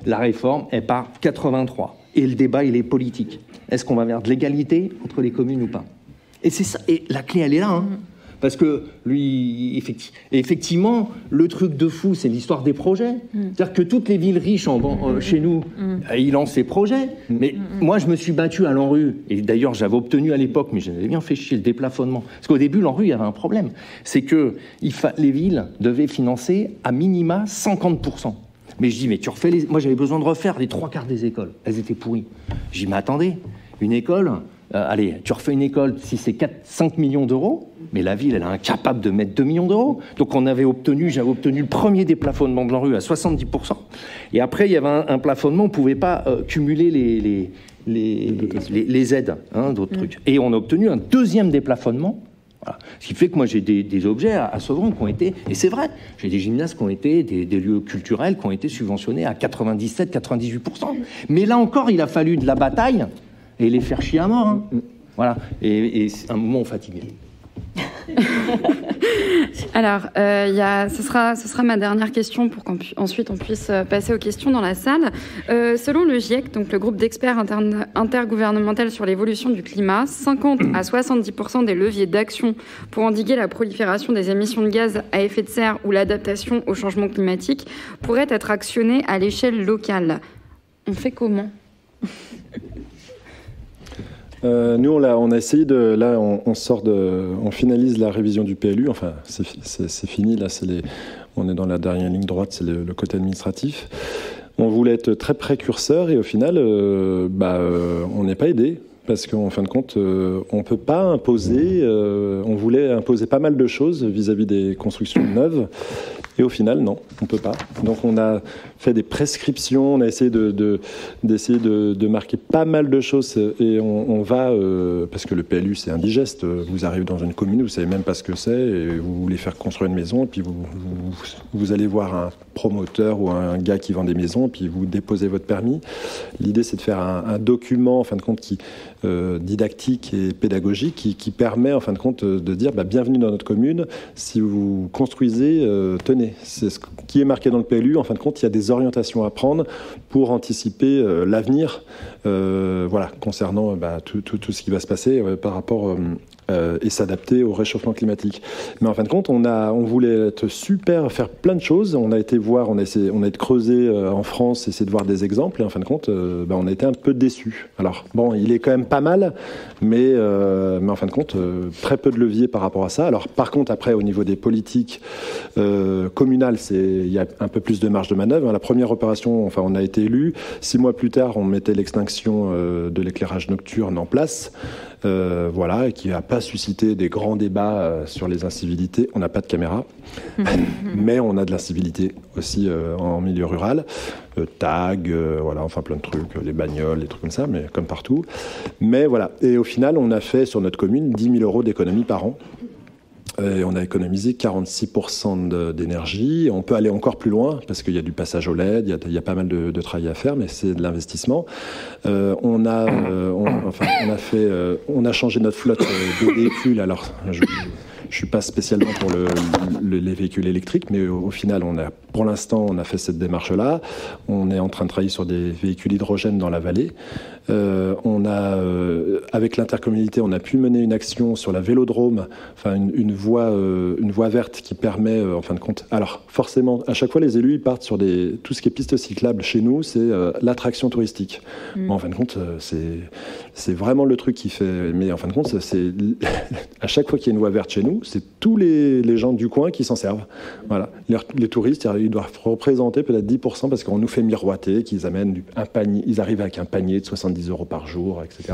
La réforme est par 83. Et le débat, il est politique. Est-ce qu'on va vers de l'égalité entre les communes ou pas? Et c'est ça. Et la clé, elle est là, hein. Parce que lui, effectivement, le truc de fou, c'est l'histoire des projets. C'est-à-dire que toutes les villes riches chez nous, ils lancent ces projets. Mais moi, je me suis battu à l'ANRU, et d'ailleurs, j'avais obtenu à l'époque, mais j'avais bien fait chier le déplafonnement. Parce qu'au début, l'ANRU, il y avait un problème. C'est que les villes devaient financer à minima 50%. Mais je dis, mais tu refais moi, j'avais besoin de refaire les 3/4 des écoles. Elles étaient pourries. Je dis, mais attendez, une école... allez, tu refais une école, si c'est 5 millions d'euros, mais la ville, elle est incapable de mettre 2 millions d'euros. Donc j'avais obtenu le premier déplafonnement de l'ANRU à 70%. Et après, il y avait un plafonnement, on ne pouvait pas cumuler les aides, hein, d'autres trucs. Et on a obtenu un deuxième déplafonnement. Voilà. Ce qui fait que moi, j'ai des objets à Sevran qui ont été, et c'est vrai, j'ai des gymnases qui ont été, des lieux culturels qui ont été subventionnés à 97-98%. Mais là encore, il a fallu de la bataille et les faire chier à mort. Hein. Voilà. Et c'est un moment fatigué. Alors, ce sera ma dernière question pour qu'ensuite on puisse passer aux questions dans la salle. Selon le GIEC, donc le groupe d'experts intergouvernemental sur l'évolution du climat, 50 à 70% des leviers d'action pour endiguer la prolifération des émissions de gaz à effet de serre ou l'adaptation au changement climatique pourraient être actionnés à l'échelle locale. On fait comment ? Nous, on a essayé de... Là, on finalise la révision du PLU. Enfin, c'est fini. Là, on est dans la dernière ligne droite, c'est le côté administratif. On voulait être très précurseur et au final, on n'est pas aidé. Parce qu'en fin de compte, on ne peut pas imposer... on voulait imposer pas mal de choses vis-à-vis des constructions neuves. Et au final, non, on ne peut pas. Donc on a fait des prescriptions, on a essayé d'essayer de marquer pas mal de choses. Et on va, parce que le PLU c'est indigeste, vous arrivez dans une commune, vous ne savez même pas ce que c'est, et vous voulez faire construire une maison, et puis vous allez voir un promoteur ou un gars qui vend des maisons, et puis vous déposez votre permis. L'idée c'est de faire un document, en fin de compte, qui didactique et pédagogique, qui permet, en fin de compte, de dire bienvenue dans notre commune, si vous construisez, tenez. C'est ce qui est marqué dans le PLU. En fin de compte, il y a des orientations à prendre pour anticiper l'avenir, concernant tout ce qui va se passer par rapport et s'adapter au réchauffement climatique. Mais en fin de compte, on voulait être super, faire plein de choses. On a été voir, on a été creuser en France, essayer de voir des exemples. Et en fin de compte, on a été un peu déçus. Alors bon, il est quand même pas mal, mais en fin de compte, très peu de leviers par rapport à ça. Alors par contre, après, au niveau des politiques communales, il y a un peu plus de marge de manœuvre. La première opération, on a été élu. 6 mois plus tard, on mettait l'extinction de l'éclairage nocturne en place. Et qui n'a pas suscité des grands débats sur les incivilités. On n'a pas de caméra, mais on a de l'incivilité aussi en milieu rural. Tag, plein de trucs, les bagnoles, des trucs comme ça, mais comme partout. Mais voilà, et au final, on a fait sur notre commune 10 000 € d'économie par an. Et on a économisé 46% d'énergie. On peut aller encore plus loin parce qu'il y a du passage au LED, il y a pas mal de travail à faire, mais c'est de l'investissement. On a changé notre flotte de véhicules. Alors, je suis pas spécialement pour les véhicules électriques, mais au final, pour l'instant, on a fait cette démarche-là. On est en train de travailler sur des véhicules hydrogène dans la vallée. Avec l'intercommunalité, on a pu mener une action sur la vélodrome, une voie verte qui permet, en fin de compte. Alors, forcément, à chaque fois, les élus ils partent sur tout ce qui est piste cyclable. Chez nous, c'est l'attraction touristique. Bon, en fin de compte, c'est vraiment le truc qui fait. Mais en fin de compte, à chaque fois qu'il y a une voie verte chez nous, c'est tous les gens du coin qui s'en servent. Voilà. Les touristes, ils doivent représenter peut-être 10% parce qu'on nous fait miroiter qu'ils amènent un panier, ils arrivent avec un panier de 70 € par jour, etc.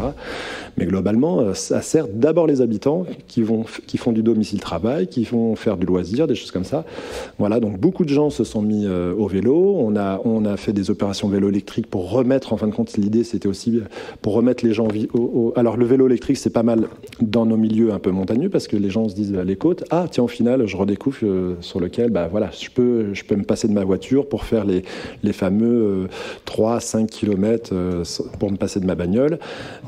Mais globalement, ça sert d'abord les habitants qui font du domicile-travail, qui vont faire du loisir, des choses comme ça. Voilà, donc beaucoup de gens se sont mis au vélo. On a fait des opérations vélo électrique pour remettre, en fin de compte, l'idée c'était aussi pour remettre les gens Alors le vélo électrique, c'est pas mal dans nos milieux un peu montagneux parce que les gens se disent les côtes, ah tiens, au final, je redécouvre sur lequel, je peux me passer de ma voiture pour faire les fameux 3-5 km pour me passer de ma bagnole.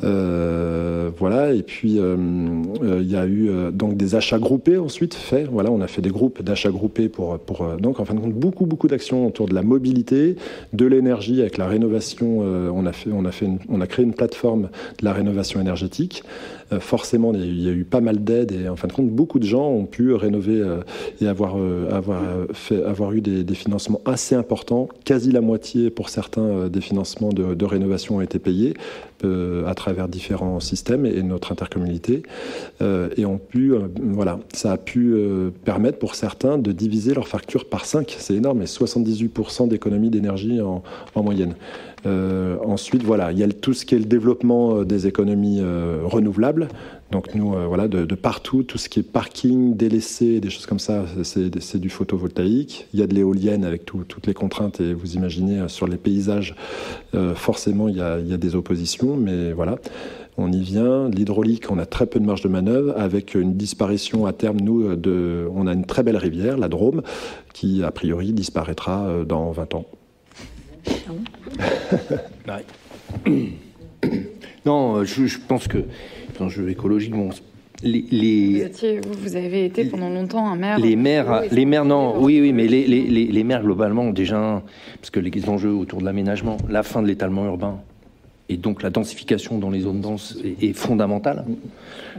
Et puis il y a eu donc des achats groupés ensuite faits. Voilà, on a fait des groupes d'achats groupés pour donc en fin de compte beaucoup d'actions autour de la mobilité, de l'énergie avec la rénovation. On a créé une plateforme de la rénovation énergétique. Forcément, il y a eu pas mal d'aides et en fin de compte, beaucoup de gens ont pu rénover et avoir eu des financements assez importants. Quasi la moitié pour certains des financements de rénovation ont été payés à travers différents systèmes et notre intercommunalité. Et ça a pu permettre pour certains de diviser leur facture par 5. C'est énorme, et 78% d'économie d'énergie en moyenne. Ensuite, il y a tout ce qui est le développement des économies renouvelables. Donc nous, de partout, tout ce qui est parking, délaissé, des choses comme ça, c'est du photovoltaïque. Il y a de l'éolienne avec toutes les contraintes et vous imaginez sur les paysages, forcément il y a des oppositions, mais voilà. On y vient. L'hydraulique, on a très peu de marge de manœuvre avec une disparition à terme. On a une très belle rivière, la Drôme, qui a priori disparaîtra dans 20 ans. Non, je pense que l'enjeu écologique, Vous avez été pendant longtemps un maire. Les maires, non, oui, mais les maires globalement déjà, parce que les enjeux autour de l'aménagement, la fin de l'étalement urbain et donc la densification dans les zones denses est fondamentale.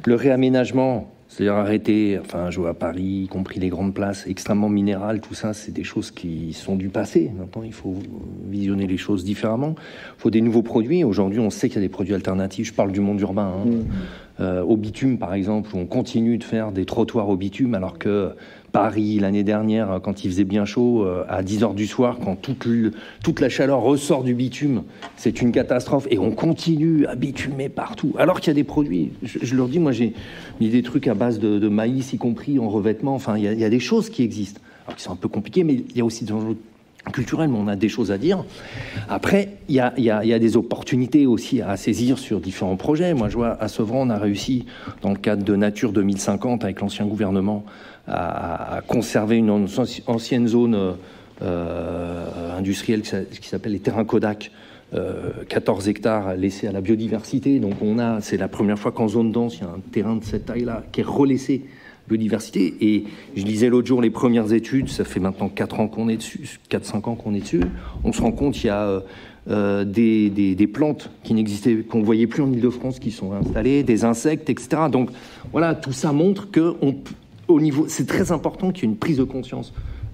Le réaménagement, c'est-à-dire arrêter, enfin, je vois à Paris, y compris les grandes places extrêmement minérales, tout ça, c'est des choses qui sont du passé. Maintenant, il faut visionner les choses différemment. Il faut des nouveaux produits. Aujourd'hui, on sait qu'il y a des produits alternatifs. Je parle du monde urbain. Au bitume, par exemple, où on continue de faire des trottoirs au bitume, alors que Paris, l'année dernière, quand il faisait bien chaud, à 10h du soir, quand toute la chaleur ressort du bitume, c'est une catastrophe. Et on continue à bitumer partout, alors qu'il y a des produits. Je leur dis, moi, j'ai mis des trucs à base de maïs, y compris en revêtement. Enfin, il y a des choses qui existent, alors qui sont un peu compliquées, mais il y a aussi des enjeux culturels, mais on a des choses à dire. Après, il y a des opportunités aussi à saisir sur différents projets. Moi, je vois, à Sevran, on a réussi, dans le cadre de Nature 2050, avec l'ancien gouvernement, à conserver une ancienne zone industrielle qui s'appelle les terrains Kodak, 14 hectares laissés à la biodiversité. Donc c'est la première fois qu'en zone dense, il y a un terrain de cette taille-là qui est relaissé biodiversité. Et je lisais l'autre jour les premières études, ça fait maintenant 4-5 ans qu'on est dessus. On se rend compte qu'il y a des plantes qui n'existaient, qu'on ne voyait plus en Ile-de-France, qui sont installées, des insectes, etc. Donc voilà, tout ça montre que c'est très important qu'il y ait une prise de conscience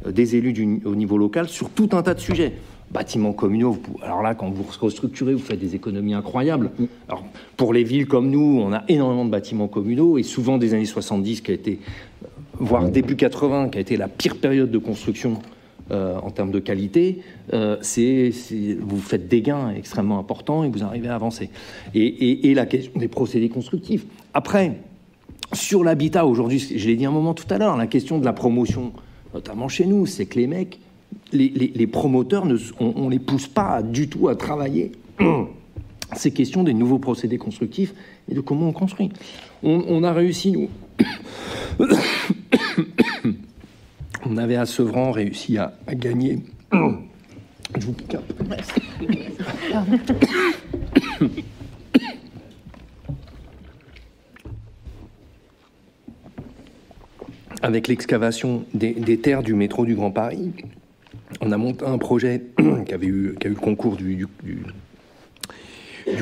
des élus au niveau local sur tout un tas de sujets. Bâtiments communaux, alors là, quand vous restructurez, vous faites des économies incroyables. Alors, pour les villes comme nous, on a énormément de bâtiments communaux, et souvent des années 70, qui a été, voire début 80, qui a été la pire période de construction en termes de qualité, vous faites des gains extrêmement importants et vous arrivez à avancer. Et la question des procédés constructifs. Après, sur l'habitat, aujourd'hui, je l'ai dit un moment tout à l'heure, la question de la promotion, notamment chez nous, c'est que les mecs, les promoteurs, on ne les pousse pas du tout à travailler ces questions des nouveaux procédés constructifs et de comment on construit. On a réussi, nous. On avait à Sevran réussi à gagner. Je vous pique un peu. Avec l'excavation des terres du métro du Grand Paris, on a monté un projet qui a eu le concours du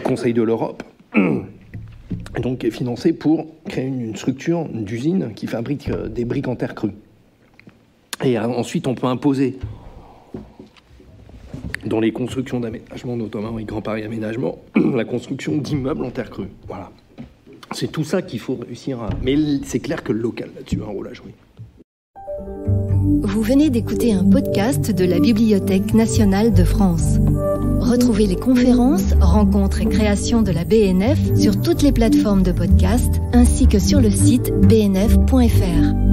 Conseil de l'Europe, et donc qui est financé pour créer une structure d'usine qui fabrique des briques en terre crue. Et ensuite, on peut imposer dans les constructions d'aménagement, notamment avec Grand Paris Aménagement, la construction d'immeubles en terre crue. Voilà. C'est tout ça qu'il faut réussir à... Mais c'est clair que le local, là-dessus, a un rôle à jouer. Vous venez d'écouter un podcast de la Bibliothèque nationale de France. Retrouvez les conférences, rencontres et créations de la BNF sur toutes les plateformes de podcast, ainsi que sur le site bnf.fr.